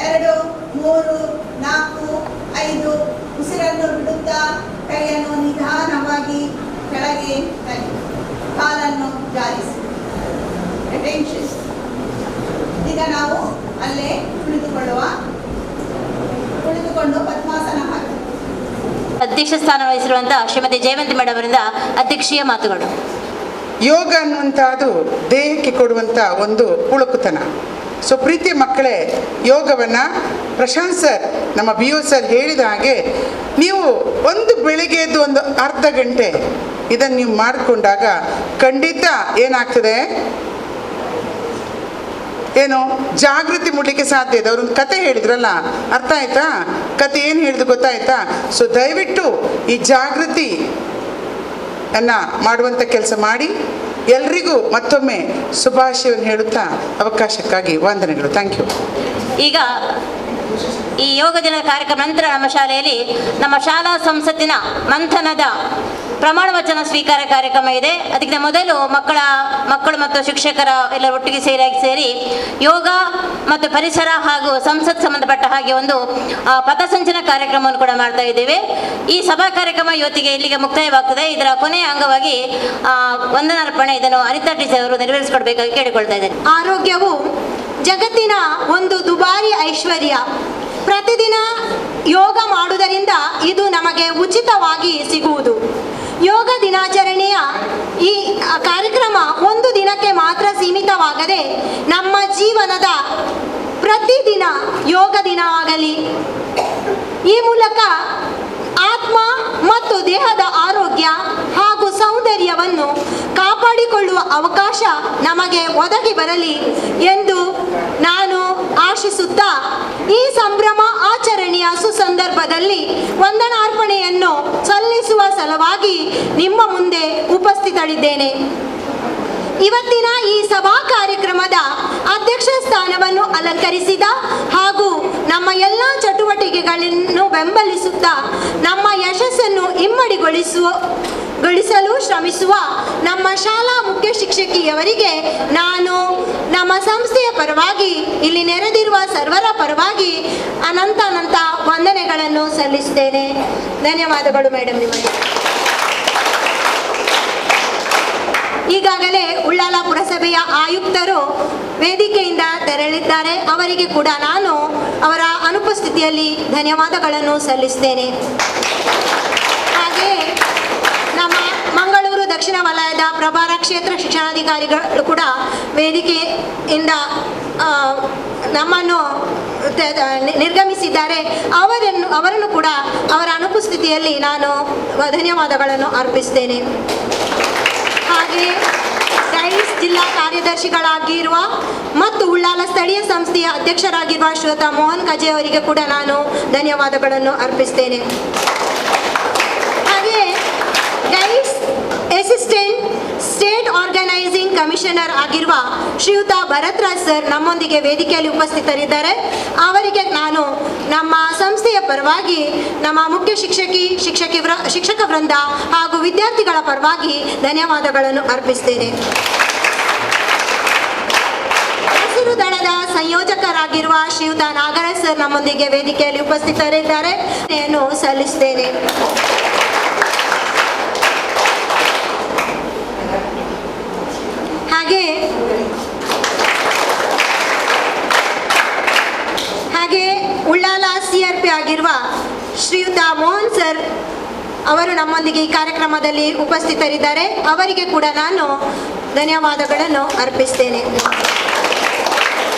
2 3 4 5. ಉಸಿರನ್ನು ಬಿಡುತ್ತಾ ಕೈಯನ್ನು ನಿಧಾನವಾಗಿ ಕೆಳಗೆ ತನ್ನಿ, ಕಾಲನ್ನು ಜಾರಿಸಿ. ಅಟೆನ್ಷನ್. ಈಗ ನಾವು ಅಲ್ಲೇ ಕುಳಿತುಕೊಂಡು ಪದ್ಮಾಸನ ಹಾಕಿ. ಅಧ್ಯಕ್ಷ ಸ್ಥಾನ ವಹಿಸಿರುವಂತಹ ಶ್ರೀಮತಿ ಜಯವಂತಿ ಮೇಡಮ್ ಅವರಿಂದ ಅಧ್ಯಕ್ಷೀಯ ಮಾತುಗಳು. ಯೋಗ ಅನ್ನುವಂಥದ್ದು ದೇಹಕ್ಕೆ ಕೊಡುವಂಥ ಒಂದು ಉಳುಕುತನ. ಸೊ ಪ್ರೀತಿಯ ಮಕ್ಕಳೇ, ಯೋಗವನ್ನು ಪ್ರಶಾಂತ್ ಸರ್, ನಮ್ಮ BO ಸರ್ ಹೇಳಿದ ಹಾಗೆ ನೀವು ಒಂದು ಬೆಳಿಗ್ಗೆ ಎದ್ದು ಒಂದು ಅರ್ಧ ಗಂಟೆ ಇದನ್ನು ನೀವು ಮಾಡಿಕೊಂಡಾಗ ಖಂಡಿತ ಏನಾಗ್ತದೆ, ಏನು ಜಾಗೃತಿ ಮೂಡಲಿಕ್ಕೆ ಸಾಧ್ಯ ಇದೆ. ಅವರೊಂದು ಕತೆ ಹೇಳಿದ್ರಲ್ಲ, ಅರ್ಥ ಆಯ್ತಾ? ಕತೆ ಏನು ಹೇಳಿದ್ರು ಗೊತ್ತಾಯ್ತಾ? ಸೊ ದಯವಿಟ್ಟು ಈ ಜಾಗೃತಿ ಮಾಡುವಂಥ ಕೆಲಸ ಮಾಡಿ. ಎಲ್ರಿಗೂ ಮತ್ತೊಮ್ಮೆ ಶುಭಾಶಯವನ್ನು ಹೇಳುತ್ತಾ ಅವಕಾಶಕ್ಕಾಗಿ ವಂದನೆಗಳು. Thank you. ಈಗ ಈ ಯೋಗ ದಿನದ ಕಾರ್ಯಕ್ರಮ ನಂತರ ನಮ್ಮ ಶಾಲೆಯಲ್ಲಿ ನಮ್ಮ ಶಾಲಾ ಸಂಸತ್ತಿನ ಮಂಥನದ ಪ್ರಮಾಣ ವಚನ ಸ್ವೀಕಾರ ಕಾರ್ಯಕ್ರಮ ಇದೆ. ಅದಕ್ಕಿಂತ ಮೊದಲು ಮಕ್ಕಳು ಮತ್ತು ಶಿಕ್ಷಕರ ಎಲ್ಲ ಒಟ್ಟಿಗೆ ಸೇರಿ ಯೋಗ ಮತ್ತು ಪರಿಸರ ಹಾಗೂ ಸಂಸತ್ ಸಂಬಂಧಪಟ್ಟ ಹಾಗೆ ಒಂದು ಪಥಸಂಚಲನ ಕಾರ್ಯಕ್ರಮವನ್ನು ಕೂಡ ಮಾಡ್ತಾ ಇದ್ದೇವೆ. ಈ ಸಭಾ ಕಾರ್ಯಕ್ರಮ ಇವತ್ತಿಗೆ ಇಲ್ಲಿಗೆ ಮುಕ್ತಾಯವಾಗ್ತದೆ. ಇದರ ಕೊನೆಯ ಅಂಗವಾಗಿ ವಂದನಾರ್ಪಣೆ ಇದನ್ನು ಅನಿತಾ ಟೀಚರ್ ಅವರು ನೆರವೇರಿಸಿಕೊಡ್ಬೇಕಾಗಿ ಕೇಳಿಕೊಳ್ತಾ ಇದ್ದಾರೆ. ಆರೋಗ್ಯವು ಜಗತ್ತಿನ ಒಂದು ದುಬಾರಿ ಐಶ್ವರ್ಯ. ಪ್ರತಿದಿನ ಯೋಗ ಮಾಡುವುದರಿಂದ ಇದು ನಮಗೆ ಉಚಿತವಾಗಿ ಸಿಗುವುದು. ಯೋಗ ದಿನಾಚರಣೆಯ ಈ ಕಾರ್ಯಕ್ರಮ ಒಂದು ದಿನಕ್ಕೆ ಮಾತ್ರ ಸೀಮಿತವಾಗದೆ ನಮ್ಮ ಜೀವನದ ಪ್ರತಿದಿನ ಯೋಗ ದಿನ ಆಗಲಿ. ಈ ಮೂಲಕ ಆತ್ಮ ಮತ್ತು ದೇಹದ ಆರೋಗ್ಯ ಹಾಗೂ ಸೌಂದರ್ಯವನ್ನು ಕಾಪಾಡಿಕೊಳ್ಳುವ ಅವಕಾಶ ನಮಗೆ ಒದಗಿ ಬರಲಿ ಎಂದು ನಾನು ಆಶಿಸುತ್ತಾ ಈ ಸಂಭ್ರಮ ಆಚರಣೆಯ ಸುಸಂದರ್ಭದಲ್ಲಿ ವಂದನಾರ್ಪಣೆಯನ್ನು ಸಲ್ಲಿಸುವ ಸಲುವಾಗಿ ನಿಮ್ಮ ಮುಂದೆ ಉಪಸ್ಥಿತಳಿದ್ದೇನೆ. ಇವತ್ತಿನ ಈ ಸಭಾ ಕಾರ್ಯಕ್ರಮದ ಅಧ್ಯಕ್ಷ ಸ್ಥಾನವನ್ನು ಅಲಂಕರಿಸಿದ ಹಾಗೂ ನಮ್ಮ ಎಲ್ಲ ಚಟುವಟಿಕೆಗಳನ್ನು ಬೆಂಬಲಿಸುತ್ತಾ ನಮ್ಮ ಯಶಸ್ಸನ್ನು ಇಮ್ಮಡಿಗೊಳಿಸಲು ಶ್ರಮಿಸುವ ನಮ್ಮ ಶಾಲಾ ಮುಖ್ಯ ಶಿಕ್ಷಕಿಯವರಿಗೆ ನಾನು ನಮ್ಮ ಸಂಸ್ಥೆಯ ಪರವಾಗಿ, ಇಲ್ಲಿ ನೆರೆದಿರುವ ಸರ್ವರ ಪರವಾಗಿ ಅನಂತ ವಂದನೆಗಳನ್ನು ಸಲ್ಲಿಸುತ್ತೇನೆ. ಧನ್ಯವಾದಗಳು ಮೇಡಮ್ ನಿಮಗೆ. ಈಗ ಈಗಾಗಲೇ ಉಳ್ಳಾಲ ಪುರಸಭೆಯ ಆಯುಕ್ತರು ವೇದಿಕೆಯಿಂದ ತೆರಳಿದ್ದಾರೆ. ಅವರಿಗೆ ಕೂಡ ನಾನು ಅವರ ಅನುಪಸ್ಥಿತಿಯಲ್ಲಿ ಧನ್ಯವಾದಗಳನ್ನು ಸಲ್ಲಿಸ್ತೇನೆ. ಹಾಗೆ ನಮ್ಮ ಮಂಗಳೂರು ದಕ್ಷಿಣ ವಲಯದ ಪ್ರಭಾರ ಕ್ಷೇತ್ರ ಶಿಕ್ಷಣಾಧಿಕಾರಿಗಳು ಕೂಡ ವೇದಿಕೆಯಿಂದ ನಮ್ಮನ್ನು ನಿರ್ಗಮಿಸಿದ್ದಾರೆ. ಅವರನ್ನು ಕೂಡ ಅವರ ಅನುಪಸ್ಥಿತಿಯಲ್ಲಿ ನಾನು ಧನ್ಯವಾದಗಳನ್ನು ಅರ್ಪಿಸ್ತೇನೆ. ಹಾಗೆ ಡೈಸ್ ಜಿಲ್ಲಾ ಕಾರ್ಯದರ್ಶಿಗಳಾಗಿರುವ ಮತ್ತು ಉಳ್ಳಾಲ ಸ್ಥಳೀಯ ಸಂಸ್ಥೆಯ ಅಧ್ಯಕ್ಷರಾಗಿರುವ ಶ್ರೀಯುತ ಮೋಹನ್ ಕಜೆ ಅವರಿಗೆ ಕೂಡ ನಾನು ಧನ್ಯವಾದಗಳನ್ನು ಅರ್ಪಿಸ್ತೇನೆ. ಹಾಗೆ ಡೈಸ್ ಅಸಿಸ್ಟೆಂಟ್ ಸ್ಟೇಟ್ ಆರ್ಗನೈಸಿಂಗ್ ಕಮಿಷನರ್ ಆಗಿರುವ ಶ್ರೀಯುತ ಭರತ್ರಾಜ್ ಸರ್ ನಮ್ಮೊಂದಿಗೆ ವೇದಿಕೆಯಲ್ಲಿ ಉಪಸ್ಥಿತರಿದ್ದಾರೆ. ಅವರಿಗೆ ನಾನು ನಮ್ಮ ಸಂಸ್ಥೆಯ ಪರವಾಗಿ, ನಮ್ಮ ಮುಖ್ಯ ಶಿಕ್ಷಕ ವೃಂದ ಹಾಗೂ ವಿದ್ಯಾರ್ಥಿಗಳ ಪರವಾಗಿ ಧನ್ಯವಾದಗಳನ್ನು ಅರ್ಪಿಸ್ತೇನೆ. ಹಸಿರು ದಳದ ಸಂಯೋಜಕರಾಗಿರುವ ಶ್ರೀಯುತ ನಾಗರಾಜ್ ಸರ್ ನಮ್ಮೊಂದಿಗೆ ವೇದಿಕೆಯಲ್ಲಿ ಉಪಸ್ಥಿತರಿದ್ದಾರೆ. ಸಲ್ಲಿಸ್ತೇನೆ. ಹಾಗೆ ಉಳ್ಳಾಲ CRP ಆಗಿರುವ ಶ್ರೀಯುತ ಮೋಹನ್ ಸರ್ ಅವರು ನಮ್ಮೊಂದಿಗೆ ಈ ಕಾರ್ಯಕ್ರಮದಲ್ಲಿ ಉಪಸ್ಥಿತರಿದ್ದಾರೆ. ಅವರಿಗೆ ಕೂಡ ನಾನು ಧನ್ಯವಾದಗಳನ್ನು ಅರ್ಪಿಸ್ತೇನೆ.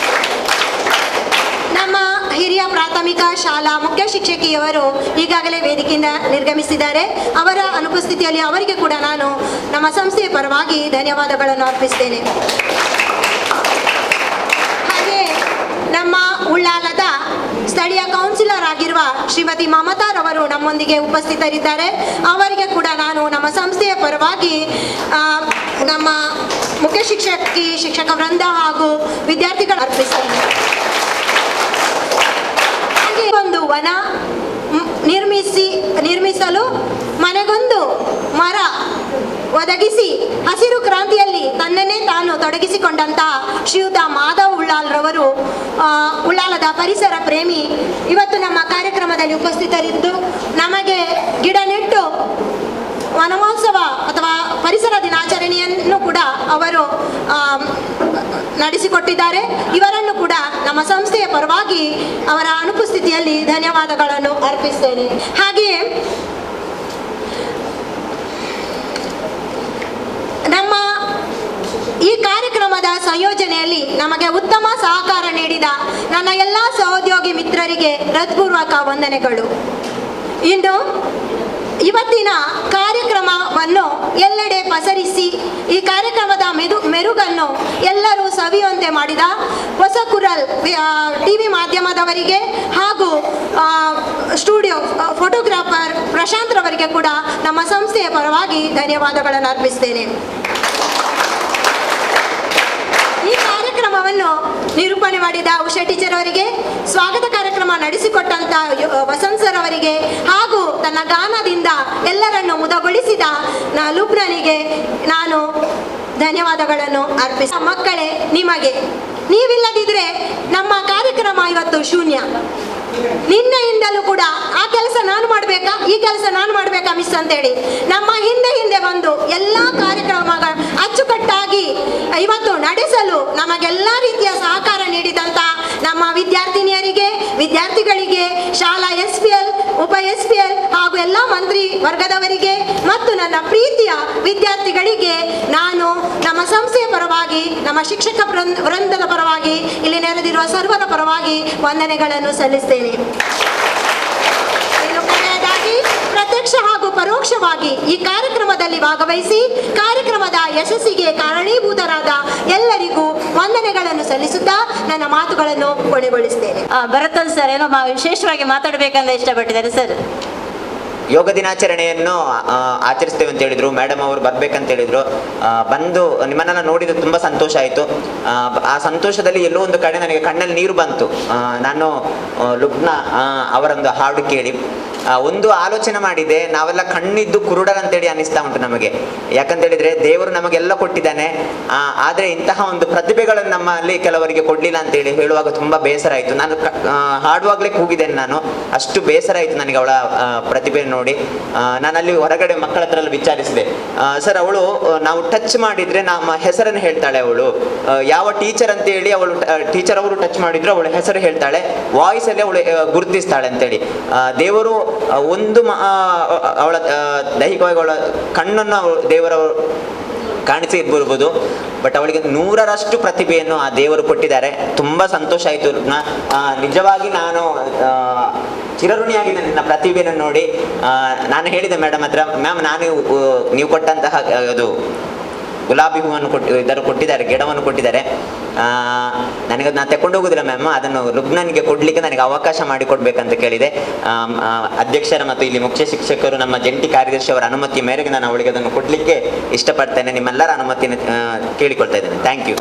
ನಮ್ಮ ಹಿರಿಯ ಪ್ರಾಥಮಿಕ ಶಾಲಾ ಮುಖ್ಯ ಶಿಕ್ಷಕಿಯವರು ಈಗಾಗಲೇ ವೇದಿಕೆಯಿಂದ ನಿರ್ಗಮಿಸಿದ್ದಾರೆ. ಅವರ ಅನುಪಸ್ಥಿತಿಯಲ್ಲಿ ಅವರಿಗೆ ಕೂಡ ನಾನು ನಮ್ಮ ಸಂಸ್ಥೆಯ ಪರವಾಗಿ ಧನ್ಯವಾದಗಳನ್ನು ಅರ್ಪಿಸ್ತೇನೆ. ಹಾಗೆ ನಮ್ಮ ಉಳ್ಳಾಲದ ಸ್ಥಳೀಯ ಕೌನ್ಸಿಲರ್ ಆಗಿರುವ ಶ್ರೀಮತಿ ಮಮತಾರವರು ನಮ್ಮೊಂದಿಗೆ ಉಪಸ್ಥಿತರಿದ್ದಾರೆ. ಅವರಿಗೆ ಕೂಡ ನಾನು ನಮ್ಮ ಸಂಸ್ಥೆಯ ಪರವಾಗಿ ನಮ್ಮ ಮುಖ್ಯ ಶಿಕ್ಷಕ ವೃಂದ ಹಾಗೂ ವಿದ್ಯಾರ್ಥಿಗಳು ಅರ್ಪಿಸ್ತೇನೆ. ಹಾಗೆ ಒಂದು ವನ ನಿರ್ಮಿಸಲು ಮನೆಗೊಂದು ಮರ ಒದಗಿಸಿ ಹಸಿರು ಕ್ರಾಂತಿಯಲ್ಲಿ ತನ್ನನ್ನೇ ತಾನು ತೊಡಗಿಸಿಕೊಂಡಂತಹ ಶ್ರೀಯುತ ಮಾಧವ್ ಉಳ್ಳಾಲ್ರವರು ಉಳ್ಳಾಲದ ಪರಿಸರ ಪ್ರೇಮಿ ಇವತ್ತು ನಮ್ಮ ಕಾರ್ಯಕ್ರಮದಲ್ಲಿ ಉಪಸ್ಥಿತರಿದ್ದು ನಮಗೆ ಗಿಡ ನೆಟ್ಟು ವನಮಹೋತ್ಸವ ಅಥವಾ ಪರಿಸರ ದಿನಾಚರಣೆಯನ್ನು ಕೂಡ ಅವರು ನಡೆಸಿಕೊಟ್ಟಿದ್ದಾರೆ. ಇವರನ್ನು ಕೂಡ ನಮ್ಮ ಸಂಸ್ಥೆಯ ಪರವಾಗಿ ಅವರ ಅನುಪಸ್ಥಿತಿಯಲ್ಲಿ ಧನ್ಯವಾದಗಳನ್ನು ಅರ್ಪಿಸ್ತೇನೆ. ಹಾಗೆಯೇ ನಮ್ಮ ಈ ಕಾರ್ಯಕ್ರಮದ ಸಂಯೋಜನೆಯಲ್ಲಿ ನಮಗೆ ಉತ್ತಮ ಸಹಕಾರ ನೀಡಿದ ನನ್ನ ಎಲ್ಲ ಸಹೋದ್ಯೋಗಿ ಮಿತ್ರರಿಗೆ ಹೃತ್ಪೂರ್ವಕ ವಂದನೆಗಳು. ಇನ್ನು ಇವತ್ತಿನ ಕಾರ್ಯಕ್ರಮವನ್ನು ಎಲ್ಲೆಡೆ ಪಸರಿಸಿ ಈ ಕಾರ್ಯಕ್ರಮದ ಮೆರುಗನ್ನು ಎಲ್ಲರೂ ಸವಿಯುವಂತೆ ಮಾಡಿದ ಹೊಸಕುರಲ್ TV ಮಾಧ್ಯಮದವರಿಗೆ ಹಾಗೂ ಸ್ಟುಡಿಯೋ ಫೋಟೋಗ್ರಾಫರ್ ಪ್ರಶಾಂತ್ ರವರಿಗೆ ಕೂಡ ನಮ್ಮ ಸಂಸ್ಥೆಯ ಪರವಾಗಿ ಧನ್ಯವಾದಗಳನ್ನು ಅರ್ಪಿಸ್ತೇನೆ. ಈ ಕಾರ್ಯಕ್ರಮವನ್ನು ನಿರೂಪಣೆ ಮಾಡಿದ ಉಷಾ ಟೀಚರ್ ಅವರಿಗೆ, ಸ್ವಾಗತ ಕಾರ್ಯಕ್ರಮ ನಡೆಸಿಕೊಟ್ಟಂತ ವಸಂತ್ ಸರ್ ಅವರಿಗೆ ಹಾಗೂ ತನ್ನ ಗಾನದಿಂದ ಎಲ್ಲರನ್ನು ಮುದಗೊಳಿಸಿದ ಲುಬ್ನನಿಗೆ ನಾನು ಧನ್ಯವಾದಗಳನ್ನು ಅರ್ಪಿಸ. ಮಕ್ಕಳೇ, ನಿಮಗೆ ನೀವಿಲ್ಲದಿದ್ರೆ ನಮ್ಮ ಕಾರ್ಯಕ್ರಮ ಇವತ್ತು ಶೂನ್ಯ. ನಿನ್ನೆಯಿಂದಲೂ ಕೂಡ ಆ ಕೆಲಸ ನಾನು ಮಾಡಬೇಕಾ, ಈ ಕೆಲಸ ನಾನು ಮಾಡಬೇಕಾ ಮಿಸ್ ಅಂತೇಳಿ ನಮ್ಮ ಹಿಂದೆ ಬಂದು ಎಲ್ಲ ಕಾರ್ಯಕ್ರಮಗಳ ಅಚ್ಚುಕಟ್ಟಾಗಿ ಇವತ್ತು ನಡೆಸಲು ನಮಗೆಲ್ಲ ರೀತಿಯ ಸಹಕಾರ ನೀಡಿದಂಥ ನಮ್ಮ ವಿದ್ಯಾರ್ಥಿನಿಯರಿಗೆ, ವಿದ್ಯಾರ್ಥಿಗಳಿಗೆ, ಶಾಲಾ SPL, ಉಪ SPL ಹಾಗೂ ಎಲ್ಲ ಮಂತ್ರಿ ವರ್ಗದವರಿಗೆ ಮತ್ತು ನನ್ನ ಪ್ರೀತಿಯ ವಿದ್ಯಾರ್ಥಿಗಳಿಗೆ ನಾನು ನಮ್ಮ ಸಂಸ್ಥೆಯ ಪರವಾಗಿ, ನಮ್ಮ ಶಿಕ್ಷಕ ವೃಂದದ ಪರವಾಗಿ, ಇಲ್ಲಿ ನೆರೆದಿರುವ ಸರ್ವರ ಪರವಾಗಿ ವಂದನೆಗಳನ್ನು ಸಲ್ಲಿಸ್ತೇನೆ. ಪ್ರತ್ಯಕ್ಷ ಹಾಗೂ ಪರೋಕ್ಷವಾಗಿ ಈ ಕಾರ್ಯಕ್ರಮದಲ್ಲಿ ಭಾಗವಹಿಸಿ ಕಾರ್ಯಕ್ರಮದ ಯಶಸ್ಸಿಗೆ ಕಾರಣೀಭೂತರಾದ ಎಲ್ಲರಿಗೂ ವಂದನೆಗಳನ್ನು ಸಲ್ಲಿಸುತ್ತಾ ನನ್ನ ಮಾತುಗಳನ್ನು ಕೊನೆಗೊಳಿಸುತ್ತೇನೆ. ಭರತ್ ಸರ್ ಏನೋ ವಿಶೇಷವಾಗಿ ಮಾತಾಡಬೇಕಂತ ಇಷ್ಟಪಟ್ಟಿದ್ದಾರೆ ಸರ್. ಯೋಗ ದಿನಾಚರಣೆಯನ್ನು ಆಚರಿಸ್ತೇವೆ ಅಂತ ಹೇಳಿದ್ರು ಮೇಡಮ್ ಅವರು ಬರ್ಬೇಕಂತ ಹೇಳಿದ್ರು. ಬಂದು ನಿಮ್ಮನ್ನೆಲ್ಲ ನೋಡಿದ ತುಂಬ ಸಂತೋಷ ಆಯಿತು. ಆ ಸಂತೋಷದಲ್ಲಿ ಎಲ್ಲೋ ಒಂದು ಕಡೆ ನನಗೆ ಕಣ್ಣಲ್ಲಿ ನೀರು ಬಂತು. ನಾನು ಲುಬ್ನಾ ಅವರೊಂದು ಹಾಡು ಕೇಳಿ ಒಂದು ಆಲೋಚನೆ ಮಾಡಿದೆ, ನಾವೆಲ್ಲ ಕಣ್ಣಿದ್ದು ಕುರುಡರಂತೇಳಿ ಅನ್ನಿಸ್ತಾ ಉಂಟು ನಮಗೆ. ಯಾಕಂತೇಳಿದರೆ ದೇವರು ನಮಗೆಲ್ಲ ಕೊಟ್ಟಿದ್ದಾನೆ, ಆದರೆ ಇಂತಹ ಒಂದು ಪ್ರತಿಭೆಗಳನ್ನು ನಮ್ಮಲ್ಲಿ ಕೆಲವರಿಗೆ ಕೊಡಲಿಲ್ಲ ಅಂತೇಳಿ ಹೇಳುವಾಗ ತುಂಬ ಬೇಸರ ಆಯಿತು. ನಾನು ಹಾಡುವಾಗಲೇ ಕೂಗಿದ್ದೇನೆ, ನಾನು ಅಷ್ಟು ಬೇಸರ ಆಯಿತು ನನಗೆ ಅವಳ ಪ್ರತಿಭೆ ನೋಡಿ. ನೋಡಿ ನಾನಲ್ಲಿ ಹೊರಗಡೆ ಮಕ್ಕಳ ಹತ್ರ ಎಲ್ಲ ವಿಚಾರಿಸಿದೆ. ಸರ್ ಅವಳು ನಾವು ಟಚ್ ಮಾಡಿದರೆ ನಮ್ಮ ಹೆಸರನ್ನು ಹೇಳ್ತಾಳೆ ಅವಳು, ಯಾವ ಟೀಚರ್ ಅಂತೇಳಿ ಅವಳು ಟೀಚರ್ ಅವರು ಟಚ್ ಮಾಡಿದ್ರು ಅವಳ ಹೆಸರು ಹೇಳ್ತಾಳೆ, ವಾಯ್ಸಲ್ಲಿ ಅವಳು ಗುರುತಿಸ್ತಾಳೆ ಅಂತೇಳಿ. ದೇವರು ಒಂದು ಅವಳ ದೈಹಿಕವಾಗಿ ಅವಳ ಕಣ್ಣನ್ನು ದೇವರವರು ಕಾಣಿಸಿ ಇರ್ಬೋದು, ಬಟ್ ಅವಳಿಗೆ 100ರಷ್ಟು ಪ್ರತಿಭೆಯನ್ನು ಆ ದೇವರು ಕೊಟ್ಟಿದ್ದಾರೆ. ತುಂಬ ಸಂತೋಷ ಆಯಿತು. ನಿಜವಾಗಿ ನಾನು ಚಿರಋಣಿಯಾಗಿ ನನ್ನ ಪ್ರತಿಭೆಯನ್ನು ನೋಡಿ ನಾನು ಹೇಳಿದೆ ಮೇಡಮ್ ಹತ್ರ, ಮ್ಯಾಮ್ ನೀವು ಕೊಟ್ಟಂತಹ ಅದು ಗುಲಾಬಿ ಹೂವನ್ನು ಕೊಟ್ಟಿದ್ದಾರೆ, ಗಿಡವನ್ನು ಕೊಟ್ಟಿದ್ದಾರೆ, ನನಗೆ ನಾನು ತಗೊಂಡು ಹೋಗೋದಿಲ್ಲ ಮ್ಯಾಮ್, ಅದನ್ನು ರುಗ್ನನಿಗೆ ಕೊಡಲಿಕ್ಕೆ ನನಗೆ ಅವಕಾಶ ಮಾಡಿಕೊಡ್ಬೇಕಂತ ಕೇಳಿದೆ. ಅಧ್ಯಕ್ಷರ ಮತ್ತು ಇಲ್ಲಿ ಮುಖ್ಯ ಶಿಕ್ಷಕರು ನಮ್ಮ ಜಂಟಿ ಕಾರ್ಯದರ್ಶಿ ಅವರ ಅನುಮತಿ ಮೇರೆಗೆ ನಾನು ಅವಳಿಗೆ ಅದನ್ನು ಕೊಡಲಿಕ್ಕೆ ಇಷ್ಟಪಡ್ತೇನೆ. ನಿಮ್ಮೆಲ್ಲರ ಅನುಮತಿಯನ್ನು ಕೇಳಿಕೊಳ್ತಾ ಇದ್ದೇನೆ. Thank you.